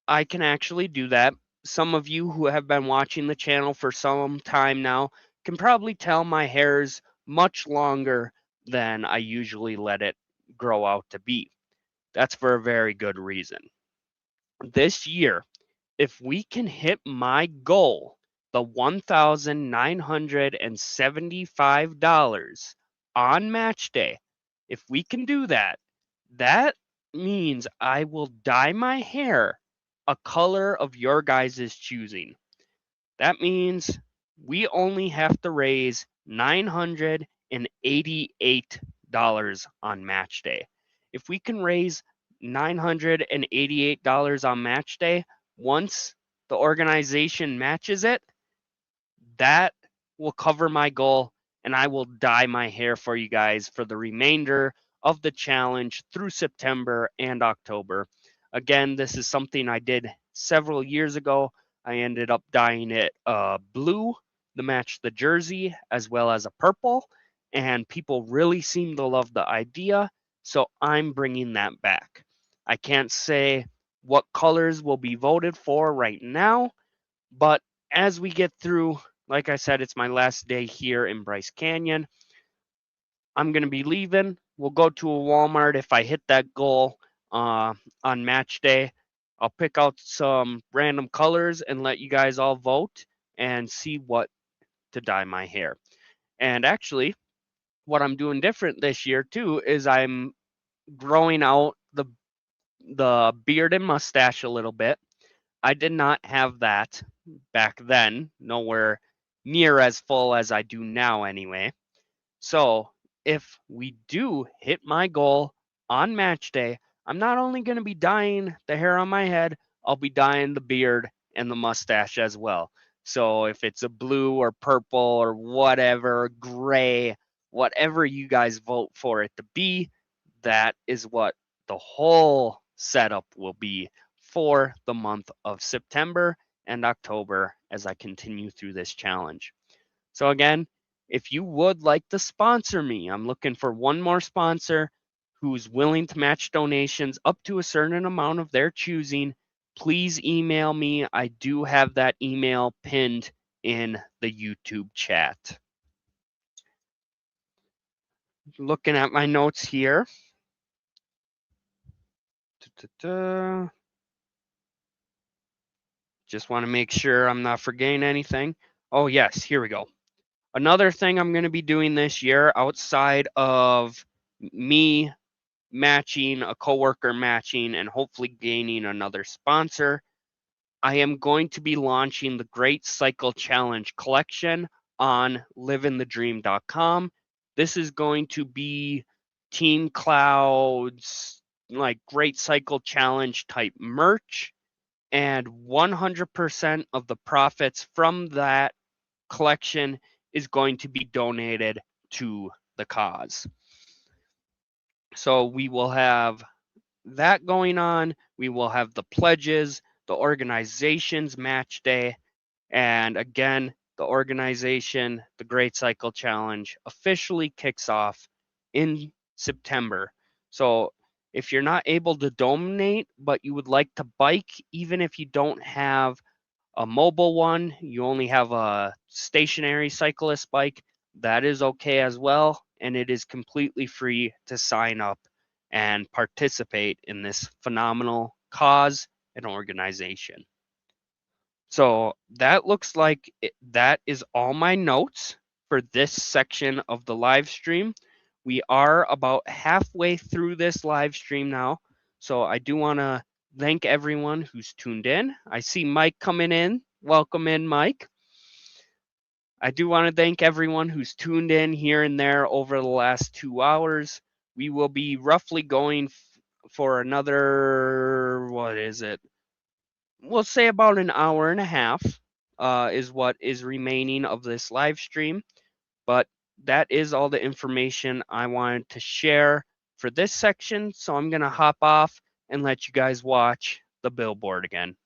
I can actually do that, some of you who have been watching the channel for some time now can probably tell my hair's much longer than I usually let it grow out to be. That's for a very good reason. This year, if we can hit my goal, the $1,975 on match day, if we can do that, that means I will dye my hair a color of your guys' choosing. That means we only have to raise $988 on match day. If we can raise $988 on match day, once the organization matches it, that will cover my goal, and I will dye my hair for you guys for the remainder of the challenge through September and October. Again, this is something I did several years ago. I ended up dyeing it blue to match the jersey, as well as a purple, and people really seem to love the idea, so I'm bringing that back. I can't say what colors will be voted for right now, but as we get through, like I said, it's my last day here in Bryce Canyon. I'm going to be leaving. We'll go to a Walmart if I hit that goal on match day. I'll pick out some random colors and let you guys all vote and see what to dye my hair. And actually, what I'm doing different this year too is I'm growing out the beard and mustache a little bit. I did not have that back then, nowhere near as full as I do now anyway. So if we do hit my goal on match day, I'm not only going to be dyeing the hair on my head, I'll be dyeing the beard and the mustache as well. So if it's a blue or purple or whatever, gray, whatever you guys vote for it to be, that is what the whole setup will be for the month of September and October as I continue through this challenge. So again, if you would like to sponsor me, I'm looking for one more sponsor who's willing to match donations up to a certain amount of their choosing. Please email me. I do have that email pinned in the YouTube chat. Looking at my notes here. Just want to make sure I'm not forgetting anything. Oh, yes, here we go. Another thing I'm going to be doing this year outside of me matching, a coworker matching, and hopefully gaining another sponsor, I am going to be launching the Great Cycle Challenge collection on liveinthedream.com. This is going to be Team Cloud's like Great Cycle Challenge type merch, and 100% of the profits from that collection is going to be donated to the cause. So we will have that going on. We will have the pledges, the organization's match day, and again, the organization, the Great Cycle Challenge, officially kicks off in September. So if you're not able to donate, but you would like to bike, even if you don't have a mobile one, you only have a stationary cyclist bike, that is okay as well. And it is completely free to sign up and participate in this phenomenal cause and organization. So that looks like that is all my notes for this section of the live stream. We are about halfway through this live stream now. So I do want to thank everyone who's tuned in. I see Mike coming in. Welcome in, Mike. I do want to thank everyone who's tuned in here and there over the last 2 hours. We will be roughly going for another, what is it? We'll say about an hour and a half is what is remaining of this live stream. But that is all the information I wanted to share for this section. So I'm going to hop off and let you guys watch the billboard again.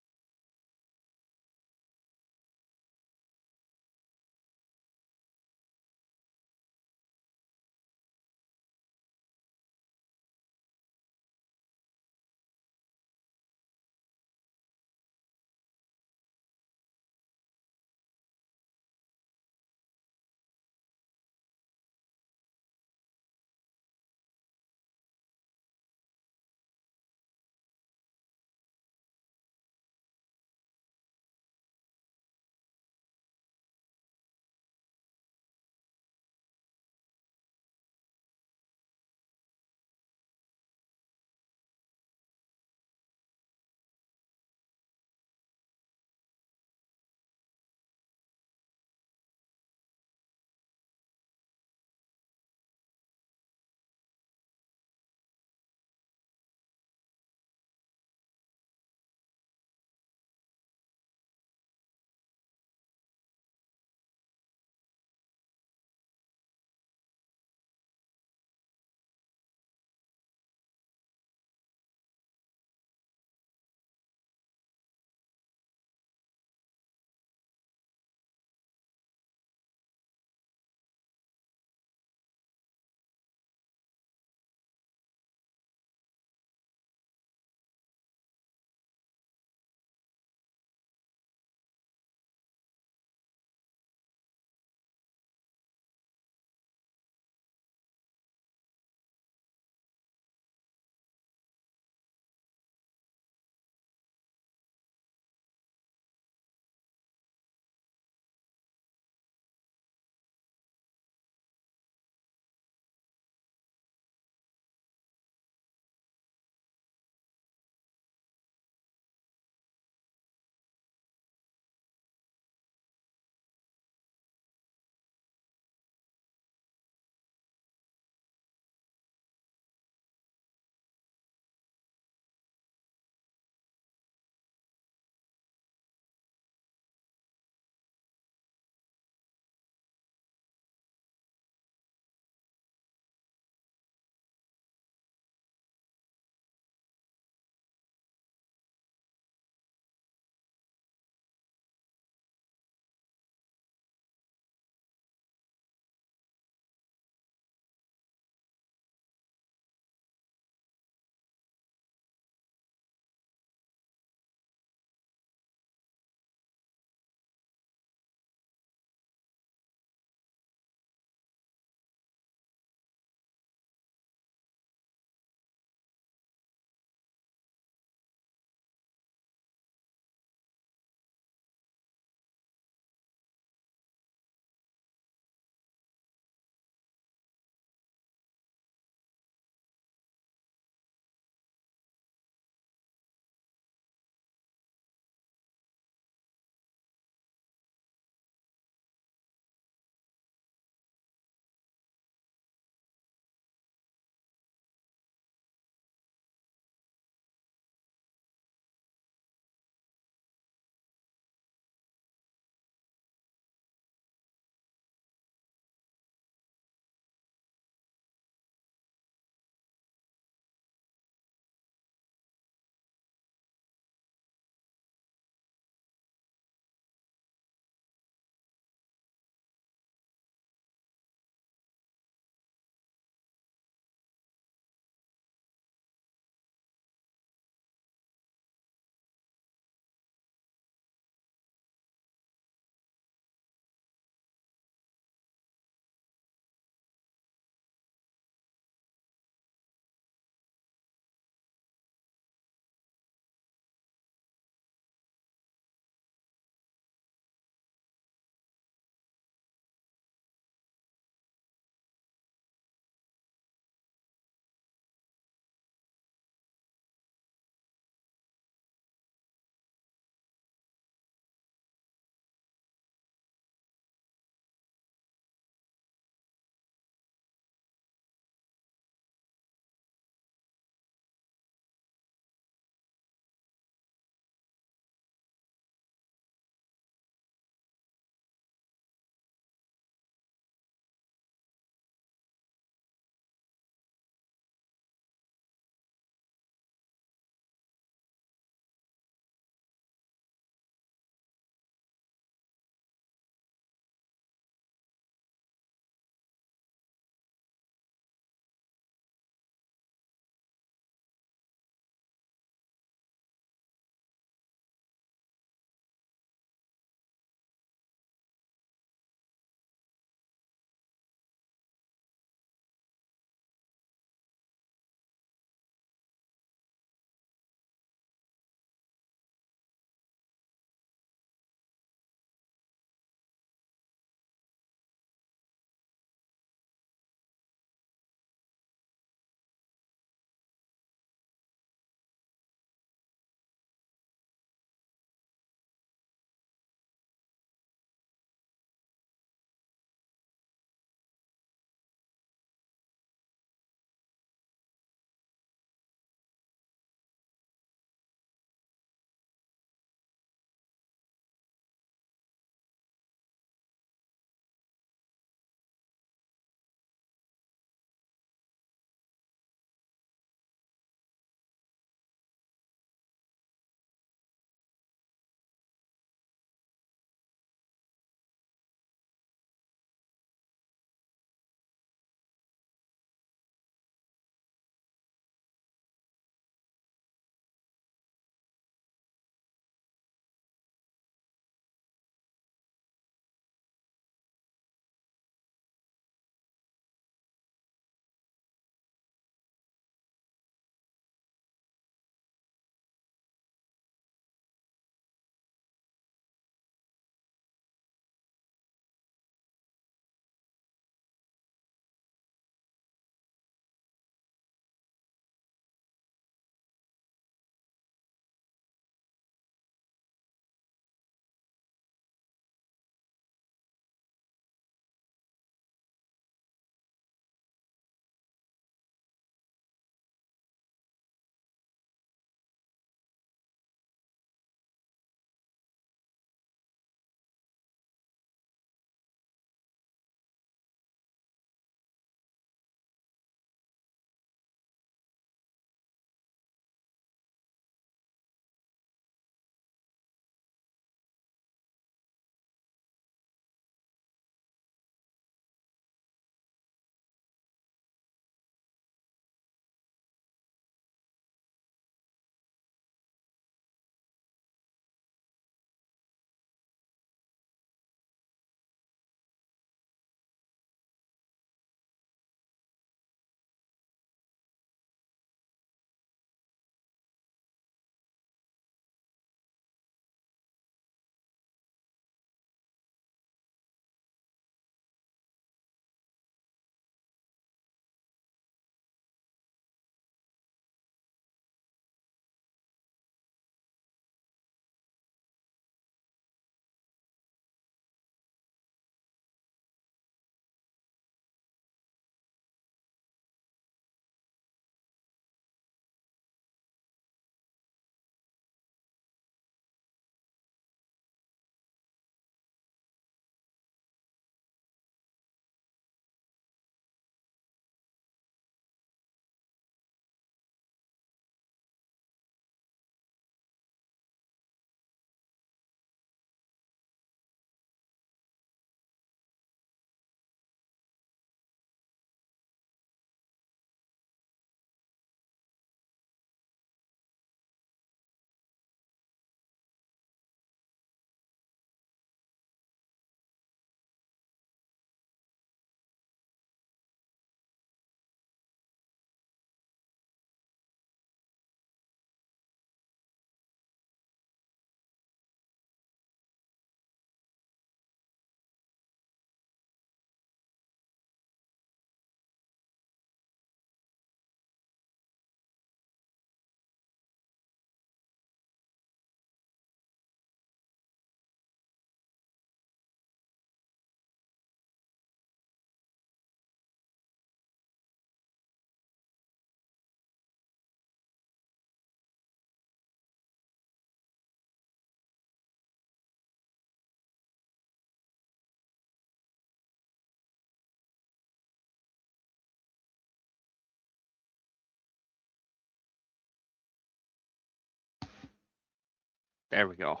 There we go.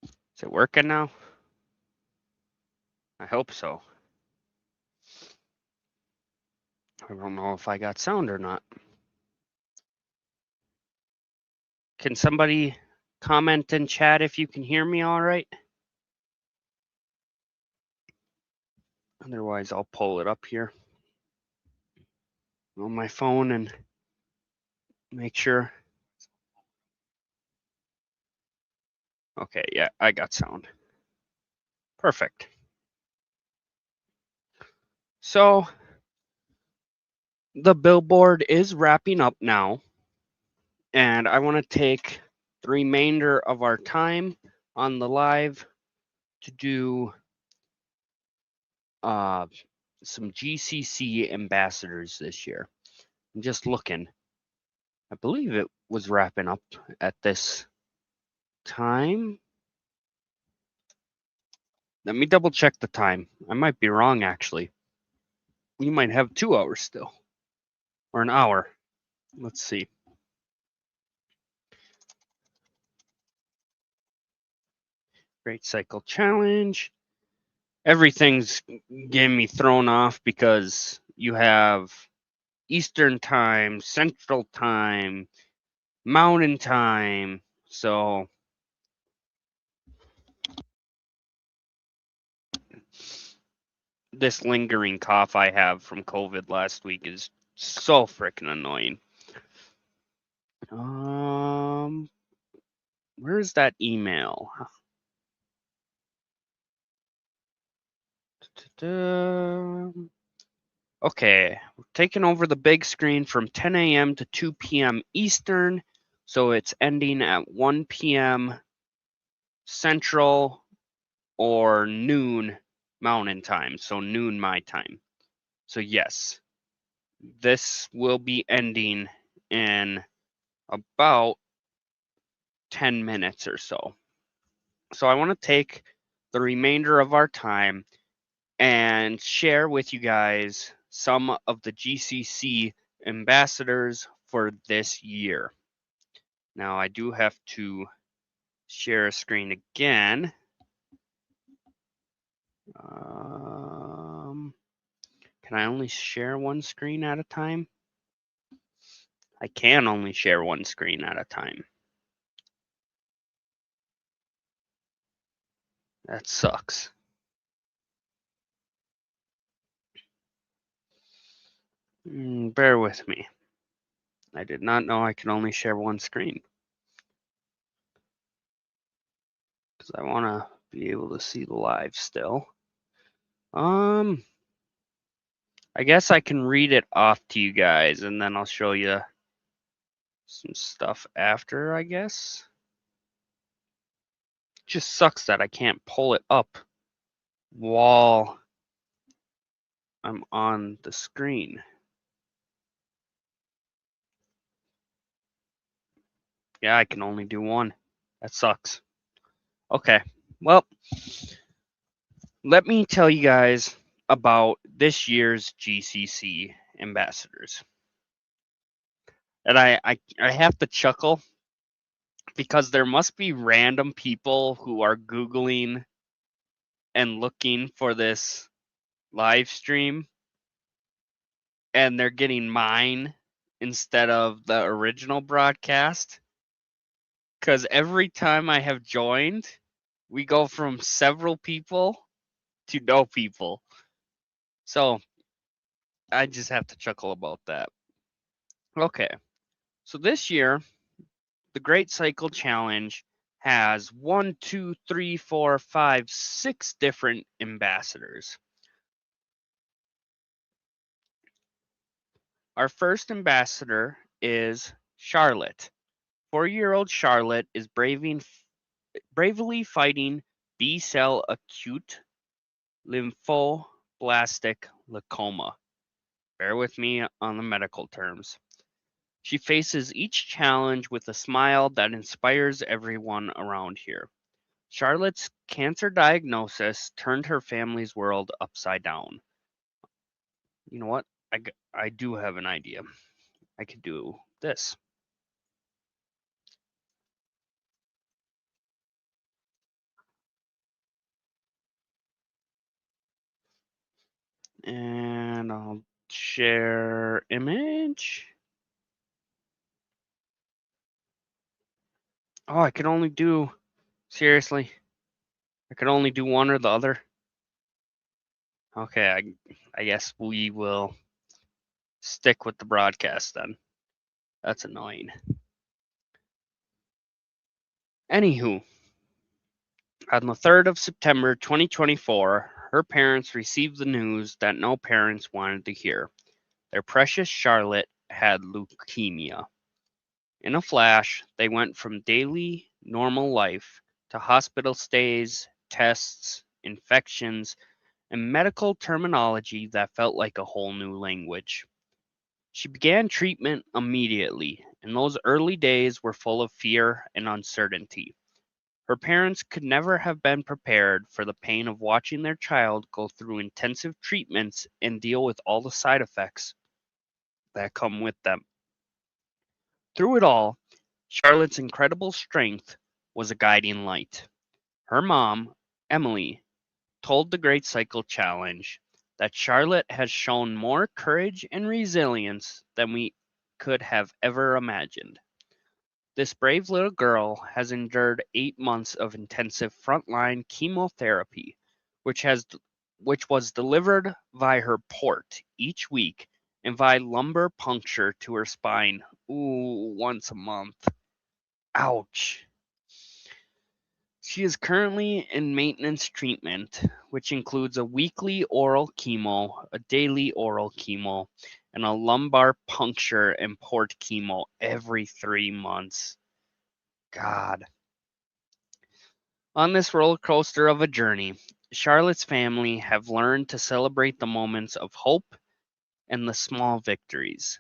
Is it working now? I hope so. I don't know if I got sound or not. Can somebody comment in chat if you can hear me all right? Otherwise, I'll pull it up here on my phone and make sure. Okay, yeah, I got sound. Perfect. So the billboard is wrapping up now, and I want to take the remainder of our time on the live to do some GCC ambassadors this year. I'm just looking. I believe it was wrapping up at this time. Let me double check the time. I might be wrong, actually. You might have 2 hours still, or an hour. Let's see. Great Cycle Challenge. Everything's getting me thrown off because you have Eastern time, Central time, Mountain time. So this lingering cough I have from COVID last week is so freaking annoying. Where's that email? Okay, we're taking over the big screen from 10 a.m. to 2 p.m. Eastern, so it's ending at 1 p.m. Central or noon Mountain time, so noon my time. So yes, this will be ending in about 10 minutes or so. So I want to take the remainder of our time and share with you guys some of the GCC ambassadors for this year. Now I do have to share a screen again. Can I only share one screen at a time? I can only share one screen at a time. That sucks. Bear with me. I did not know I could only share one screen. Because I want to be able to see the live still. I guess I can read it off to you guys and then I'll show you some stuff after, I guess. Just sucks that I can't pull it up while I'm on the screen. Yeah, I can only do one. That sucks. Okay, well, let me tell you guys about this year's GCC ambassadors. And I have to chuckle because there must be random people who are Googling and looking for this live stream and they're getting mine instead of the original broadcast. Because every time I have joined, we go from several people to no people. So I just have to chuckle about that. Okay, so this year, the Great Cycle Challenge has 1, 2, 3, 4, 5, 6 different ambassadors. Our first ambassador is Charlotte. 4-year-old Charlotte is bravely fighting B-cell acute lymphoblastic leukemia. Bear with me on the medical terms. She faces each challenge with a smile that inspires everyone around here. Charlotte's cancer diagnosis turned her family's world upside down. You know what? I do have an idea. I could do this. And I'll share image. Oh, I can only do, seriously, I can only do one or the other. Okay, I guess we will stick with the broadcast then. That's annoying. Anywho, on the 3rd of September 2024, her parents received the news that no parents wanted to hear. Their precious Charlotte had leukemia. In a flash, they went from daily, normal life to hospital stays, tests, infections, and medical terminology that felt like a whole new language. She began treatment immediately, and those early days were full of fear and uncertainty. Her parents could never have been prepared for the pain of watching their child go through intensive treatments and deal with all the side effects that come with them. Through it all, Charlotte's incredible strength was a guiding light. Her mom, Emily, told the Great Cycle Challenge that Charlotte has shown more courage and resilience than we could have ever imagined. This brave little girl has endured 8 months of intensive frontline chemotherapy, which has which was delivered via her port each week and via lumbar puncture to her spine. Ooh, once a month. Ouch. She is currently in maintenance treatment, which includes a weekly oral chemo, a daily oral chemo, and a lumbar puncture and port chemo every 3 months. God. On this roller coaster of a journey, Charlotte's family have learned to celebrate the moments of hope and the small victories.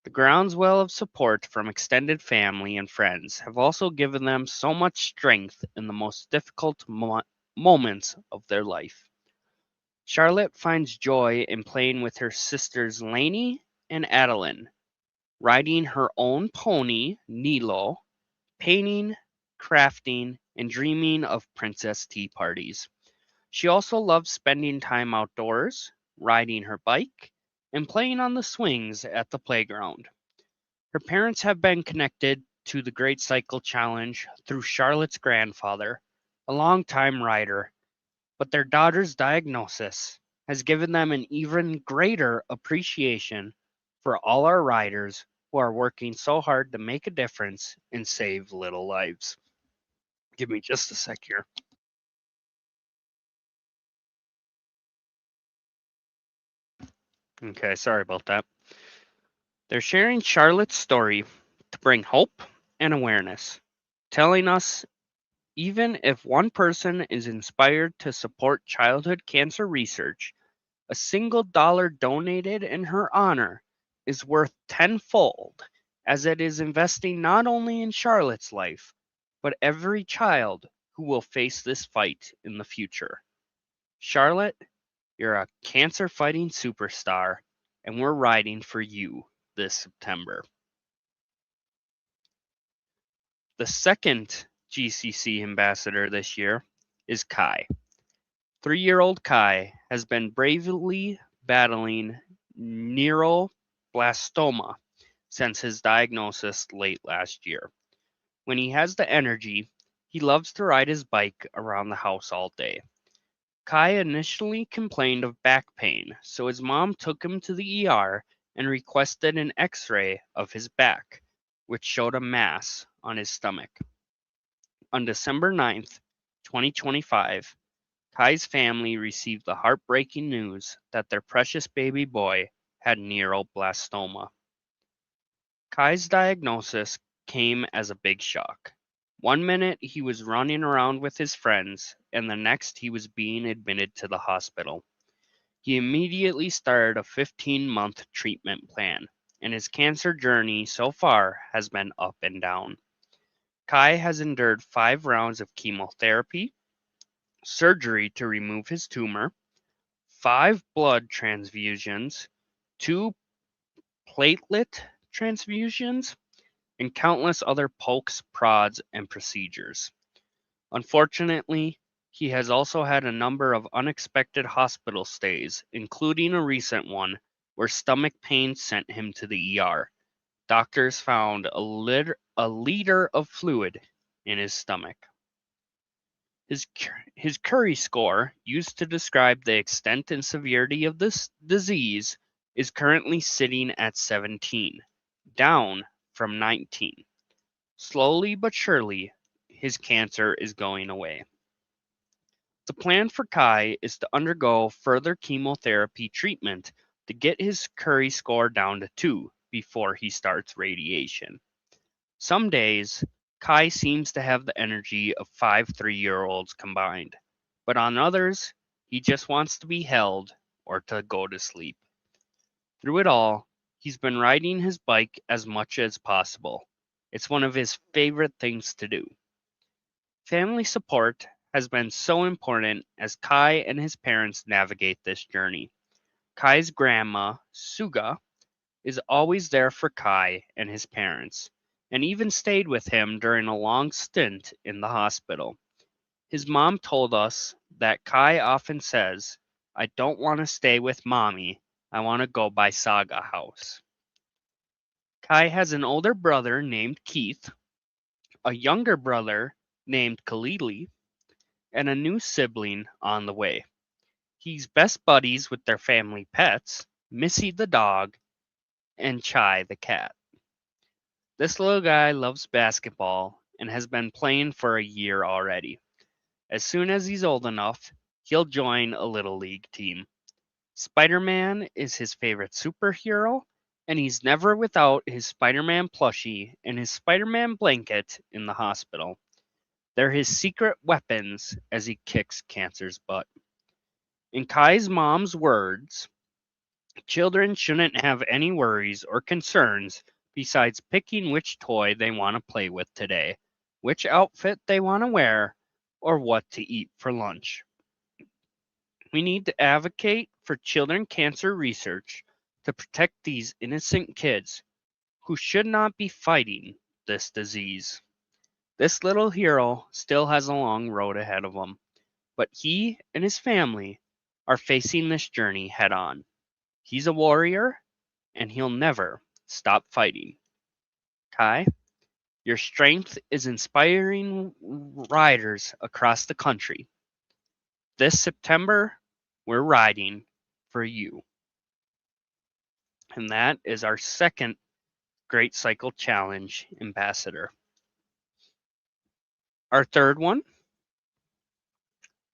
The groundswell of support from extended family and friends have also given them so much strength in the most difficult moments of their life. Charlotte finds joy in playing with her sisters Lainey and Adeline, riding her own pony, Nilo, painting, crafting, and dreaming of princess tea parties. She also loves spending time outdoors, riding her bike, and playing on the swings at the playground. Her parents have been connected to the Great Cycle Challenge through Charlotte's grandfather, a longtime rider, but their daughter's diagnosis has given them an even greater appreciation for all our riders who are working so hard to make a difference and save little lives. Give me just a sec here. Okay, sorry about that. They're sharing Charlotte's story to bring hope and awareness, telling us even if one person is inspired to support childhood cancer research, a single dollar donated in her honor is worth tenfold, as it is investing not only in Charlotte's life, but every child who will face this fight in the future. Charlotte, you're a cancer fighting superstar, and we're riding for you this September. The second GCC ambassador this year is Kai. 3-year-old Kai has been bravely battling neuroblastoma since his diagnosis late last year. When he has the energy, he loves to ride his bike around the house all day. Kai initially complained of back pain, so his mom took him to the ER and requested an x-ray of his back, which showed a mass on his stomach. On December 9th, 2025, Kai's family received the heartbreaking news that their precious baby boy had neuroblastoma. Kai's diagnosis came as a big shock. One minute he was running around with his friends, and the next he was being admitted to the hospital. He immediately started a 15-month treatment plan, and his cancer journey so far has been up and down. Kai has endured 5 rounds of chemotherapy, surgery to remove his tumor, 5 blood transfusions, 2 platelet transfusions, and countless other pokes, prods, and procedures. Unfortunately, He has also had a number of unexpected hospital stays, including a recent one where stomach pain sent him to the ER. Doctors found a liter of fluid in his stomach. His Curie score, used to describe the extent and severity of this disease, is currently sitting at 17, down from 19. Slowly but surely, his cancer is going away. The plan for Kai is to undergo further chemotherapy treatment to get his Curie score down to 2 before he starts radiation. Some days, Kai seems to have the energy of 5 3-year-olds combined, but on others, he just wants to be held or to go to sleep. Through it all, he's been riding his bike as much as possible. It's one of his favorite things to do. Family support has been so important as Kai and his parents navigate this journey. Kai's grandma, Suga, is always there for Kai and his parents, and even stayed with him during a long stint in the hospital. His mom told us that Kai often says, "I don't want to stay with mommy, I want to go by Saga House." Kai has an older brother named Keith, a younger brother named Kalili, and a new sibling on the way. He's best buddies with their family pets, Missy the dog and Chai the cat. This little guy loves basketball and has been playing for a year already. As soon as he's old enough, he'll join a little league team. Spider-Man is his favorite superhero, and he's never without his Spider-Man plushie and his Spider-Man blanket in the hospital. They're his secret weapons as he kicks cancer's butt. In Kai's mom's words, children shouldn't have any worries or concerns besides picking which toy they want to play with today, which outfit they want to wear, or what to eat for lunch. We need to advocate for children cancer research to protect these innocent kids who should not be fighting this disease. This little hero still has a long road ahead of him, but he and his family are facing this journey head on. He's a warrior, and he'll never stop fighting. Kai, your strength is inspiring riders across the country. This September, we're riding for you. And that is our second Great Cycle Challenge ambassador. Our third one,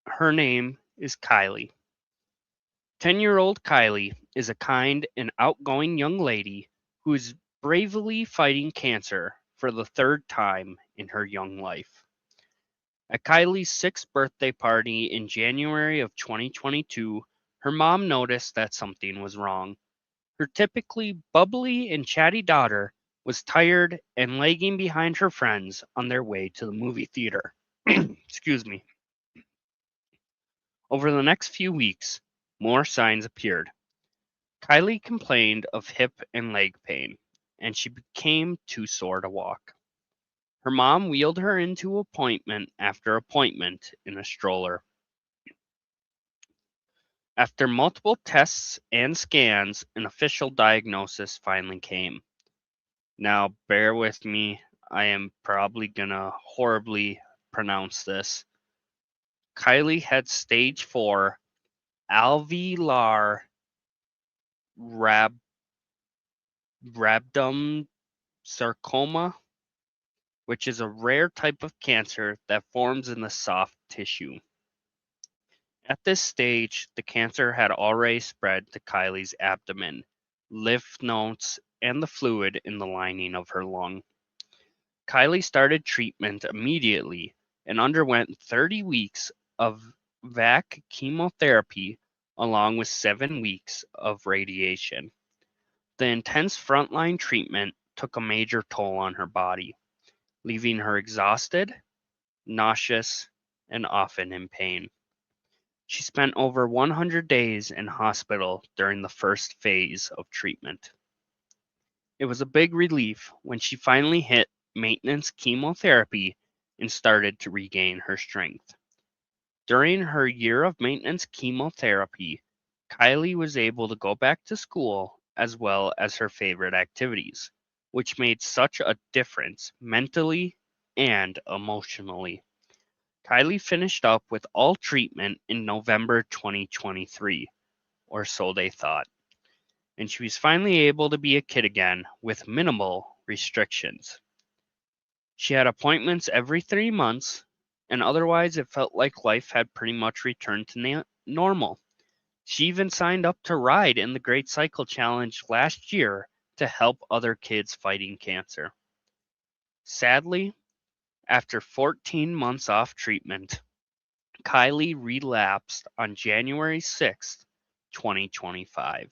her name is Kylie. 10-year-old Kylie is a kind and outgoing young lady who is bravely fighting cancer for the third time in her young life. At Kylie's 6th birthday party in January of 2022, her mom noticed that something was wrong. Her typically bubbly and chatty daughter was tired and lagging behind her friends on their way to the movie theater. Excuse me. Over the next few weeks, more signs appeared. Kylie complained of hip and leg pain, and she became too sore to walk. Her mom wheeled her into appointment after appointment in a stroller. After multiple tests and scans, an official diagnosis finally came. Now, bear with me, I am probably gonna horribly pronounce this. Kylie had stage 4 alveolar rhabdomyosarcoma, which is a rare type of cancer that forms in the soft tissue. At this stage, the cancer had already spread to Kylie's abdomen, lymph nodes, and the fluid in the lining of her lung. Kylie started treatment immediately and underwent 30 weeks of VAC chemotherapy along with 7 weeks of radiation. The intense frontline treatment took a major toll on her body, leaving her exhausted, nauseous, and often in pain. She spent over 100 days in hospital during the first phase of treatment. It was a big relief when she finally hit maintenance chemotherapy and started to regain her strength. During her year of maintenance chemotherapy, Kylie was able to go back to school as well as her favorite activities, which made such a difference mentally and emotionally. Kylie finished up with all treatment in November 2023, or so they thought, and she was finally able to be a kid again with minimal restrictions. She had appointments every 3 months, and otherwise it felt like life had pretty much returned to normal. She even signed up to ride in the Great Cycle Challenge last year to help other kids fighting cancer. Sadly, after 14 months off treatment, Kylie relapsed on January 6th, 2025.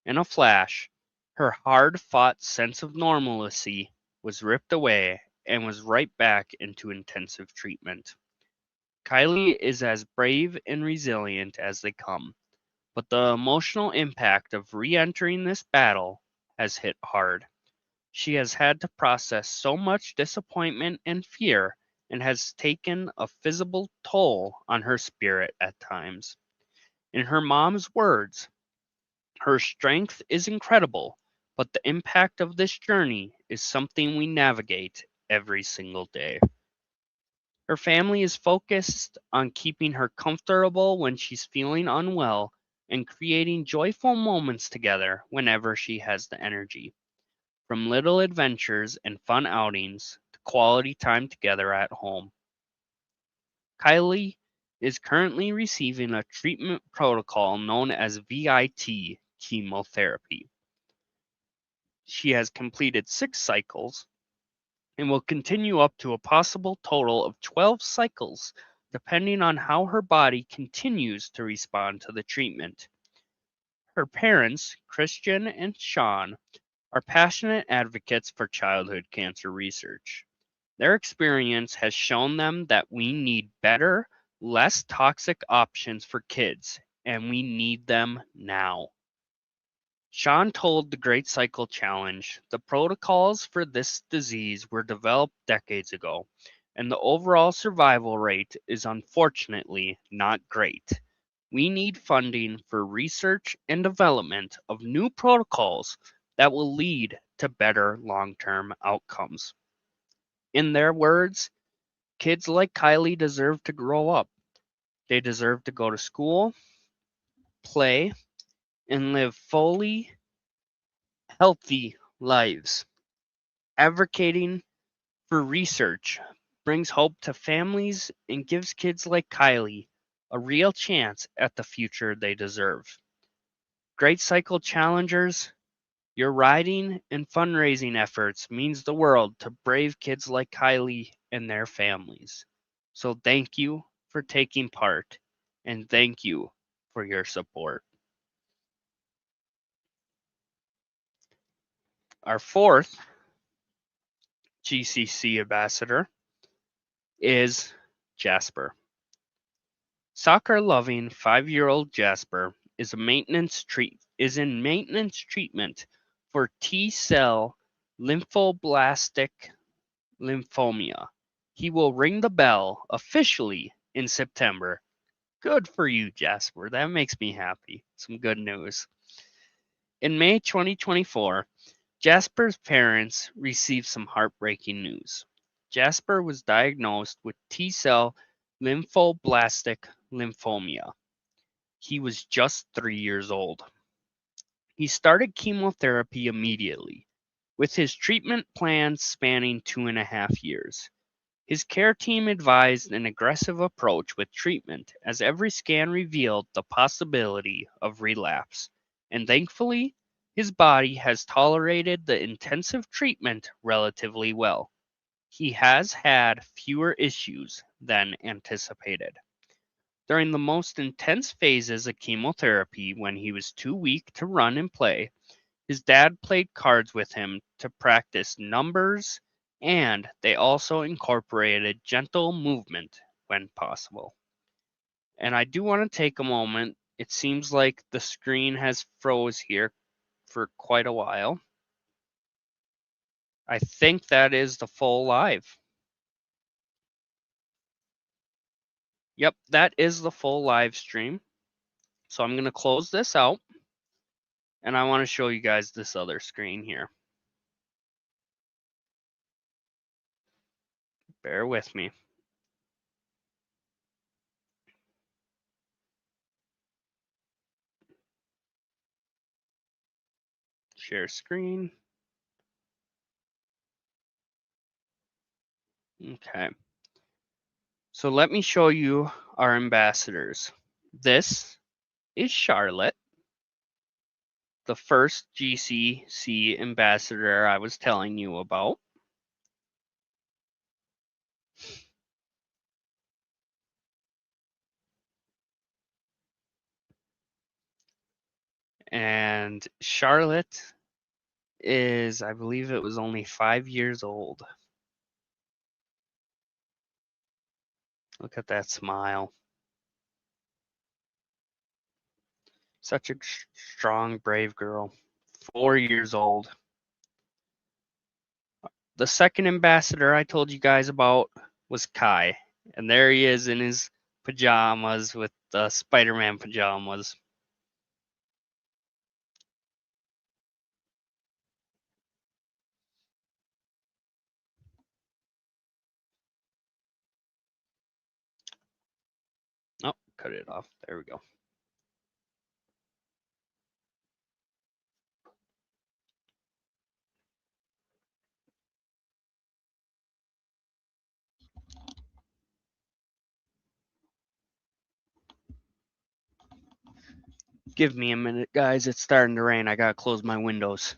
In a flash, her hard-fought sense of normalcy was ripped away and was right back into intensive treatment. Kylie is as brave and resilient as they come, but the emotional impact of re-entering this battle has hit hard. She has had to process so much disappointment and fear and has taken a physical toll on her spirit at times. In her mom's words, her strength is incredible, but the impact of this journey is something we navigate every single day. Her family is focused on keeping her comfortable when she's feeling unwell and creating joyful moments together whenever she has the energy. From little adventures and fun outings to quality time together at home. Kylie is currently receiving a treatment protocol known as VIT chemotherapy. She has completed 6 cycles and will continue up to a possible total of 12 cycles, depending on how her body continues to respond to the treatment. Her parents, Christian and Sean, are passionate advocates for childhood cancer research. Their experience has shown them that we need better, less toxic options for kids, and we need them now. Sean told the Great Cycle Challenge the protocols for this disease were developed decades ago, and the overall survival rate is unfortunately not great. We need funding for research and development of new protocols that will lead to better long-term outcomes. In their words, kids like Kylie deserve to grow up. They deserve to go to school, play, and live fully healthy lives. Advocating for research brings hope to families and gives kids like Kylie a real chance at the future they deserve. Great Cycle Challengers, your riding and fundraising efforts means the world to brave kids like Kylie and their families. So thank you for taking part and thank you for your support. Our fourth GCC ambassador is Jasper. Soccer-loving 5-year-old Jasper is in maintenance treatment for T-cell lymphoblastic lymphomia. He will ring the bell officially in September. Good for you, Jasper. That makes me happy. Some good news. In May 2024, Jasper's parents received some heartbreaking news. Jasper was diagnosed with T-cell lymphoblastic lymphomia. He was just 3 years old. He started chemotherapy immediately, with his treatment plan spanning 2.5 years. His care team advised an aggressive approach with treatment as every scan revealed the possibility of relapse, and thankfully, his body has tolerated the intensive treatment relatively well. He has had fewer issues than anticipated. During the most intense phases of chemotherapy, when he was too weak to run and play, his dad played cards with him to practice numbers, and they also incorporated gentle movement when possible. And I do want to take a moment. It seems like the screen has froze here for quite a while. I think that is the full live. Yep, that is the full live stream. So I'm going to close this out, and I want to show you guys this other screen here. Bear with me. Share screen. Okay. So let me show you our ambassadors. This is Charlotte, the first GCC ambassador I was telling you about. And Charlotte is, I believe it was only 5 years old. Look at that smile. Such a strong, brave girl. 4 years old. The second ambassador I told you guys about was Kai. And there he is in his pajamas with the Spider-Man pajamas. Oh, cut it off. There we go. Give me a minute, guys. It's starting to rain. I gotta close my windows.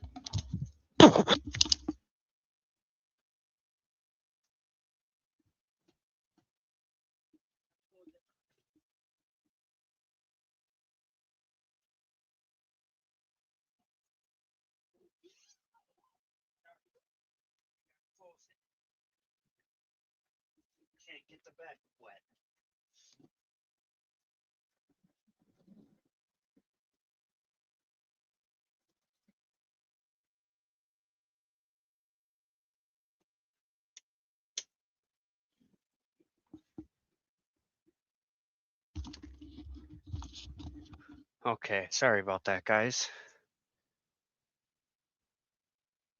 Can't get the bed wet. Okay, sorry about that, guys.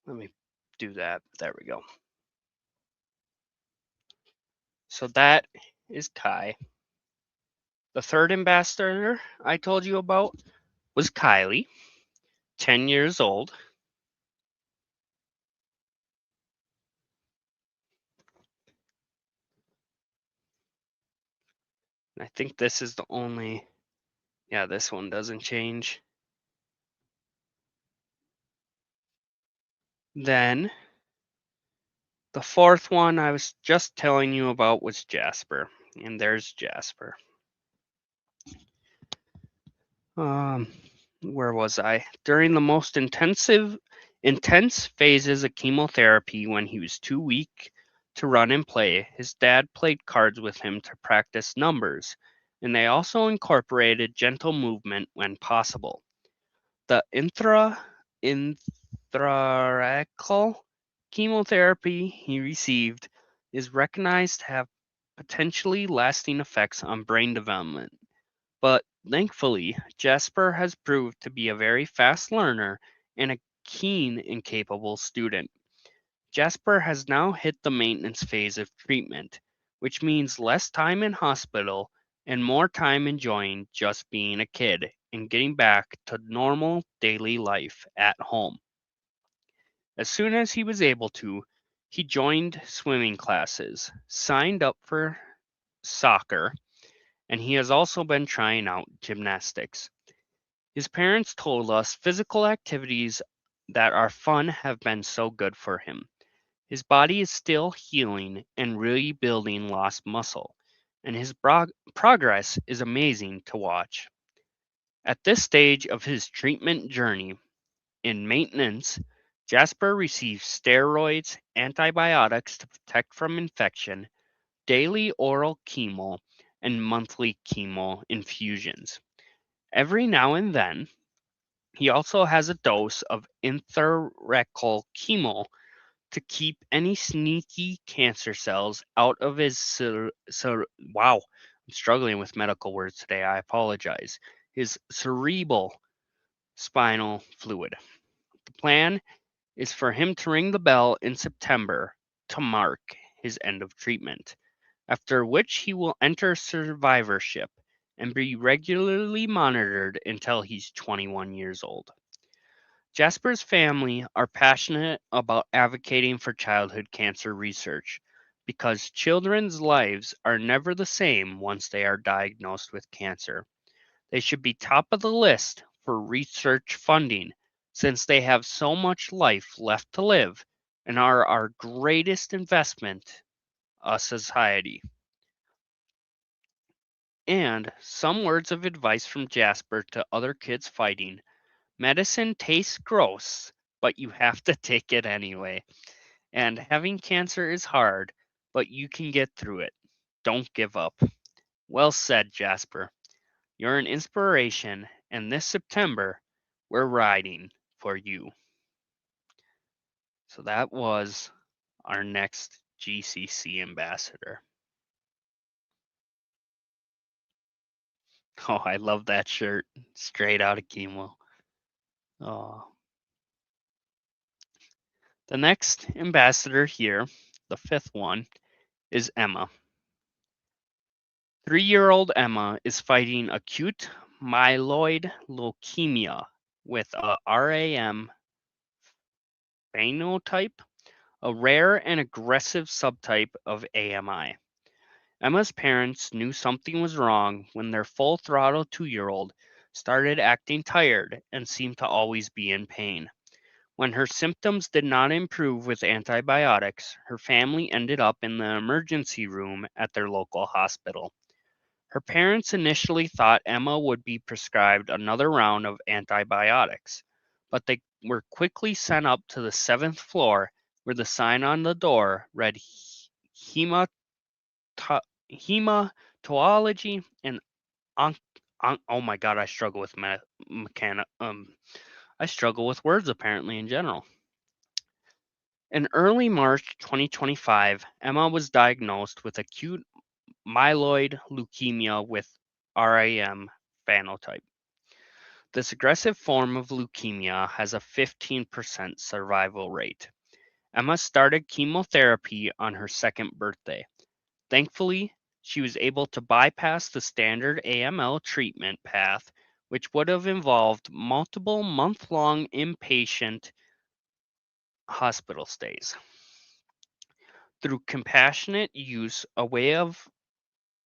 Let me do that. There we go. So that is Kai. The third ambassador I told you about was Kylie, 10 years old. I think this is the only, yeah, this one doesn't change. Then the fourth one I was just telling you about was Jasper. And there's Jasper. Where was I? During the most intense phases of chemotherapy when he was too weak to run and play, his dad played cards with him to practice numbers, and they also incorporated gentle movement when possible. The intrathecal chemotherapy he received is recognized to have potentially lasting effects on brain development. But thankfully, Jasper has proved to be a very fast learner and a keen and capable student. Jasper has now hit the maintenance phase of treatment, which means less time in hospital and more time enjoying just being a kid and getting back to normal daily life at home. As soon as he was able to, he joined swimming classes, signed up for soccer, and he has also been trying out gymnastics. His parents told us physical activities that are fun have been so good for him. His body is still healing and rebuilding lost muscle, and his progress is amazing to watch. At this stage of his treatment journey, in maintenance, Jasper receives steroids, antibiotics to protect from infection, daily oral chemo, and monthly chemo infusions. Every now and then, he also has a dose of intrathecal chemo to keep any sneaky cancer cells out of his wow, struggling with medical words today. I apologize. His cerebral spinal fluid. The plan is for him to ring the bell in September to mark his end of treatment, after which he will enter survivorship and be regularly monitored until he's 21 years old. Jasper's family are passionate about advocating for childhood cancer research because children's lives are never the same once they are diagnosed with cancer. They should be top of the list for research funding since they have so much life left to live and are our greatest investment as society. And some words of advice from Jasper to other kids fighting. Medicine tastes gross, but you have to take it anyway. And having cancer is hard, but you can get through it. Don't give up. Well said, Jasper. You're an inspiration, and this September, we're riding for you. So that was our next GCC ambassador. Oh, I love that shirt. Straight out of chemo. Oh. The next ambassador here, the fifth one, is Emma. 3-year-old Emma is fighting acute myeloid leukemia with a RAM phenotype, a rare and aggressive subtype of AMI. Emma's parents knew something was wrong when their full throttle 2-year-old started acting tired and seemed to always be in pain. When her symptoms did not improve with antibiotics, her family ended up in the emergency room at their local hospital. Her parents initially thought Emma would be prescribed another round of antibiotics, but they were quickly sent up to the 7th floor where the sign on the door read hemato- hematology and oh my god, I struggle with I struggle with words apparently in general. In early March 2025, Emma was diagnosed with acute myeloid leukemia with RAM phenotype. This aggressive form of leukemia has a 15% survival rate. Emma started chemotherapy on her second birthday. Thankfully, she was able to bypass the standard AML treatment path, which would have involved multiple month-long inpatient hospital stays. Through compassionate use, a way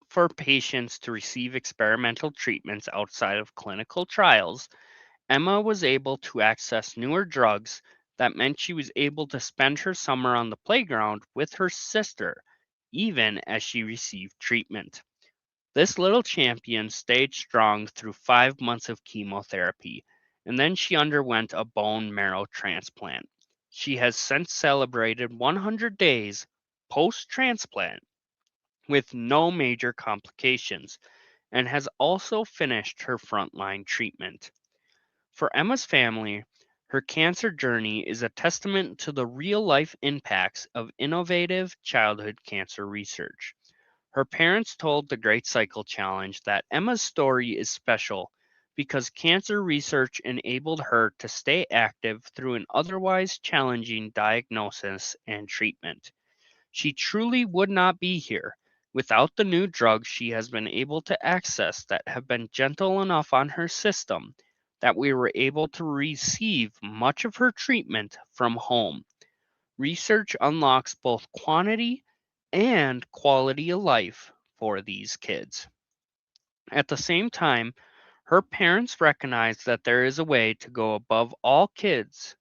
for patients to receive experimental treatments outside of clinical trials, Emma was able to access newer drugs that meant she was able to spend her summer on the playground with her sister, even as she received treatment. This little champion stayed strong through 5 months of chemotherapy, and then she underwent a bone marrow transplant. She has since celebrated 100 days post transplant with no major complications and has also finished her frontline treatment. For Emma's family, her cancer journey is a testament to the real life impacts of innovative childhood cancer research. Her parents told the Great Cycle Challenge that Emma's story is special because cancer research enabled her to stay active through an otherwise challenging diagnosis and treatment. She truly would not be here without the new drugs she has been able to access that have been gentle enough on her system that we were able to receive much of her treatment from home. Research unlocks both quantity and quality of life for these kids. At the same time, her parents recognize that there is a way to go above all kids.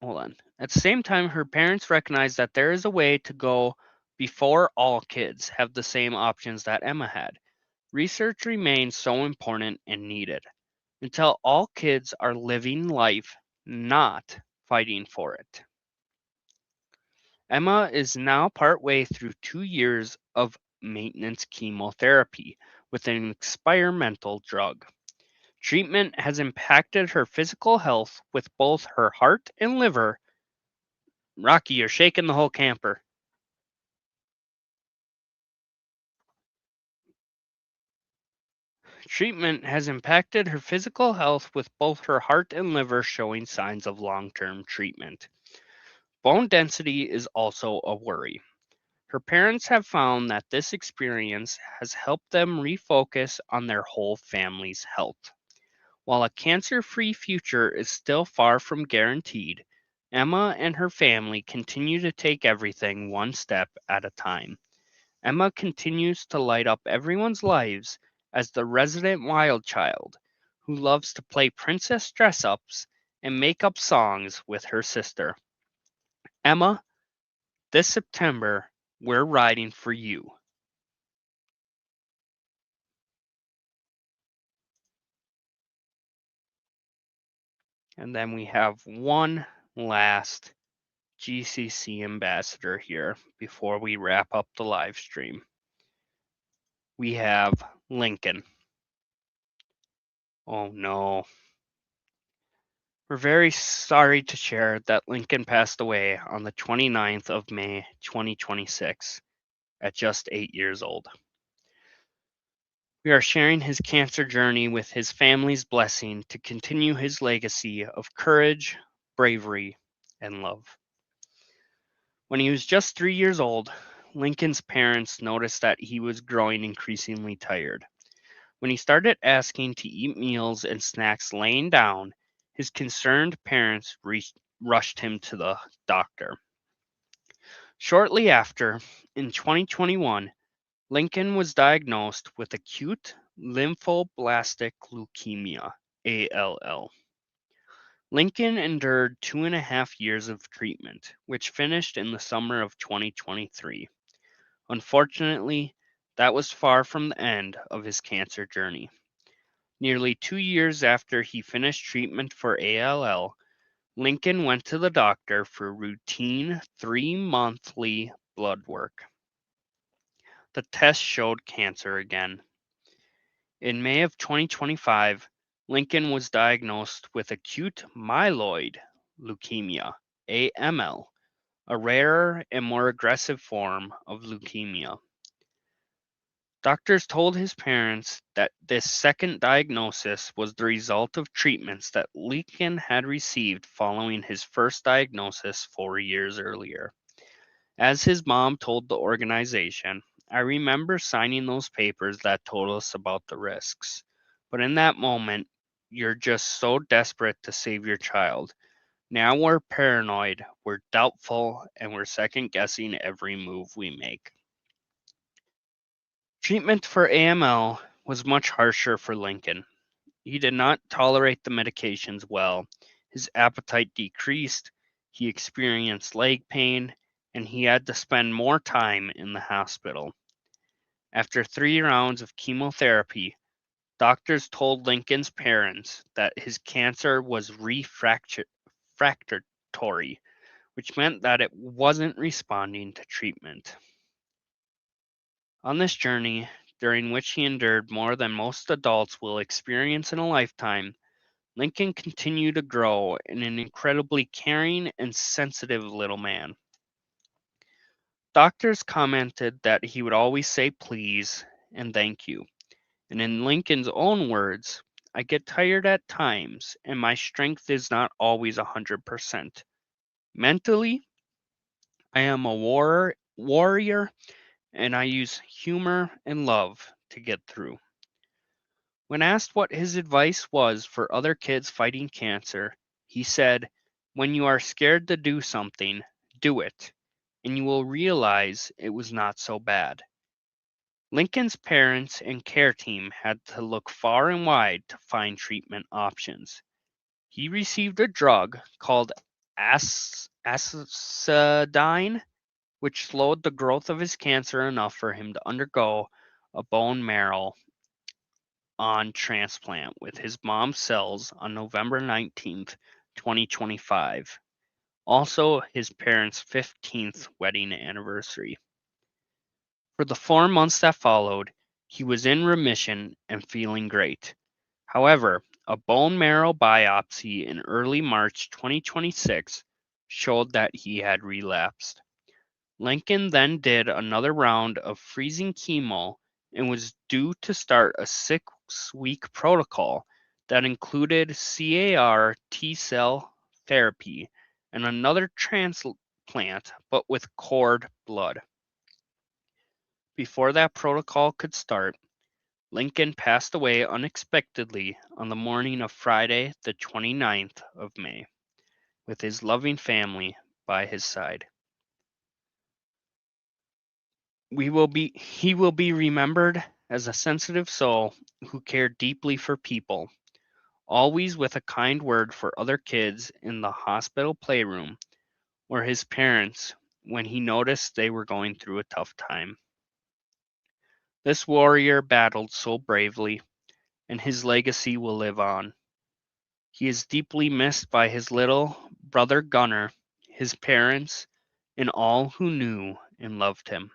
Hold on. At the same time, her parents recognize that there is a way to go before all kids have the same options that Emma had. Research remains so important and needed until all kids are living life, not fighting for it. Emma is now partway through 2 years of maintenance chemotherapy with an experimental drug. Treatment has impacted her physical health with both her heart and liver. Rocky, you're shaking the whole camper. treatment has impacted her physical health with both her heart and liver showing signs of long-term treatment. Bone density is also a worry. Her parents have found that this experience has helped them refocus on their whole family's health. While a cancer free future is still far from guaranteed, Emma and her family continue to take everything one step at a time. Emma continues to light up everyone's lives as the resident wild child who loves to play princess dress ups and make up songs with her sister. Emma, this September, we're riding for you. And then we have one last GCC ambassador here before we wrap up the live stream. We have Lincoln. Oh no. We're very sorry to share that Lincoln passed away on the 29th of May 2026 at just 8 years old. We are sharing his cancer journey with his family's blessing to continue his legacy of courage, bravery, and love. When he was just 3 years old, Lincoln's parents noticed that he was growing increasingly tired. When he started asking to eat meals and snacks laying down, his concerned parents rushed him to the doctor. Shortly after, in 2021, Lincoln was diagnosed with acute lymphoblastic leukemia, ALL. Lincoln endured 2.5 years of treatment, which finished in the summer of 2023. Unfortunately, that was far from the end of his cancer journey. Nearly 2 years after he finished treatment for ALL, Lincoln went to the doctor for routine 3-monthly blood work. The test showed cancer again. In May of 2025, Lincoln was diagnosed with acute myeloid leukemia, AML, a rarer and more aggressive form of leukemia. Doctors told his parents that this second diagnosis was the result of treatments that Lincoln had received following his first diagnosis 4 years earlier. As his mom told the organization, I remember signing those papers that told us about the risks. But in that moment, you're just so desperate to save your child. Now we're paranoid, we're doubtful, and we're second guessing every move we make. Treatment for AML was much harsher for Lincoln. He did not tolerate the medications well. His appetite decreased, he experienced leg pain, and he had to spend more time in the hospital. After 3 rounds of chemotherapy, doctors told Lincoln's parents that his cancer was refractory, which meant that it wasn't responding to treatment. On this journey, during which he endured more than most adults will experience in a lifetime, Lincoln continued to grow in an incredibly caring and sensitive little man. Doctors commented that he would always say please and thank you. And in Lincoln's own words, I get tired at times and my strength is not always 100%. Mentally, I am a warrior and I use humor and love to get through. When asked what his advice was for other kids fighting cancer, he said, when you are scared to do something, do it, and you will realize it was not so bad. Lincoln's parents and care team had to look far and wide to find treatment options. He received a drug called acidine, which slowed the growth of his cancer enough for him to undergo a bone marrow on transplant with his mom's cells on November 19th, 2025. Also, his parents' 15th wedding anniversary. For the 4 months that followed, he was in remission and feeling great. However, a bone marrow biopsy in early March 2026 showed that he had relapsed. Lincoln then did another round of freezing chemo and was due to start a 6-week protocol that included CAR T-cell therapy and another transplant, but with cord blood. Before that protocol could start, Lincoln passed away unexpectedly on the morning of Friday, the 29th of May, with his loving family by his side. He will be remembered as a sensitive soul who cared deeply for people, always with a kind word for other kids in the hospital playroom or his parents when he noticed they were going through a tough time. This warrior battled so bravely, and his legacy will live on. He is deeply missed by his little brother Gunnar, his parents, and all who knew and loved him.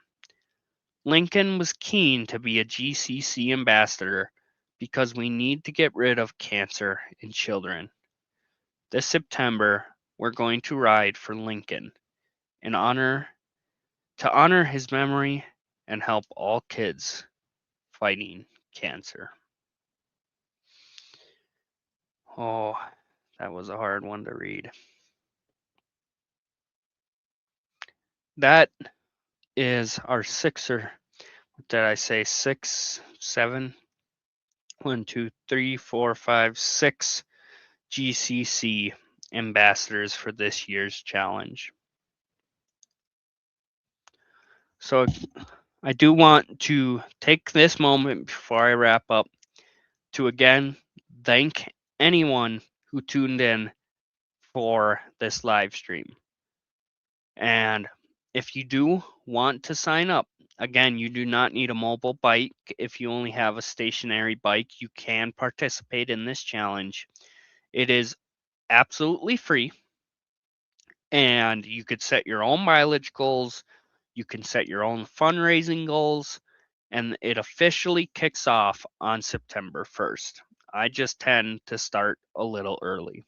Lincoln was keen to be a GCC ambassador because we need to get rid of cancer in children. This September, we're going to ride for Lincoln to honor his memory and help all kids fighting cancer. Oh, that was a hard one to read. That is our sixer. What did I say? 6, 7, 1, 2, 3, 4, 5, 6 GCC ambassadors for this year's challenge. So I do want to take this moment before I wrap up to again thank anyone who tuned in for this live stream. And if you do want to sign up, again, you do not need a mobile bike. If you only have a stationary bike, you can participate in this challenge. It is absolutely free, and you could set your own mileage goals. You can set your own fundraising goals, and it officially kicks off on September 1st. I just tend to start a little early.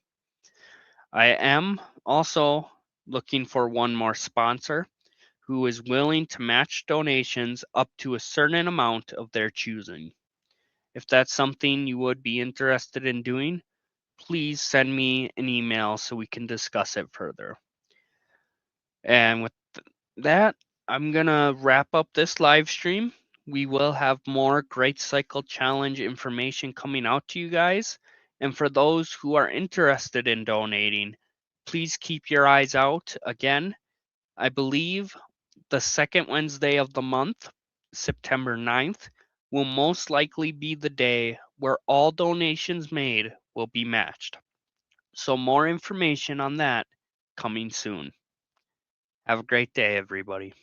I am also looking for one more sponsor who is willing to match donations up to a certain amount of their choosing. If that's something you would be interested in doing, please send me an email so we can discuss it further. And with that, I'm going to wrap up this live stream. We will have more Great Cycle Challenge information coming out to you guys. And for those who are interested in donating, please keep your eyes out. Again, I believe the second Wednesday of the month, September 9th, will most likely be the day where all donations made will be matched. So more information on that coming soon. Have a great day, everybody.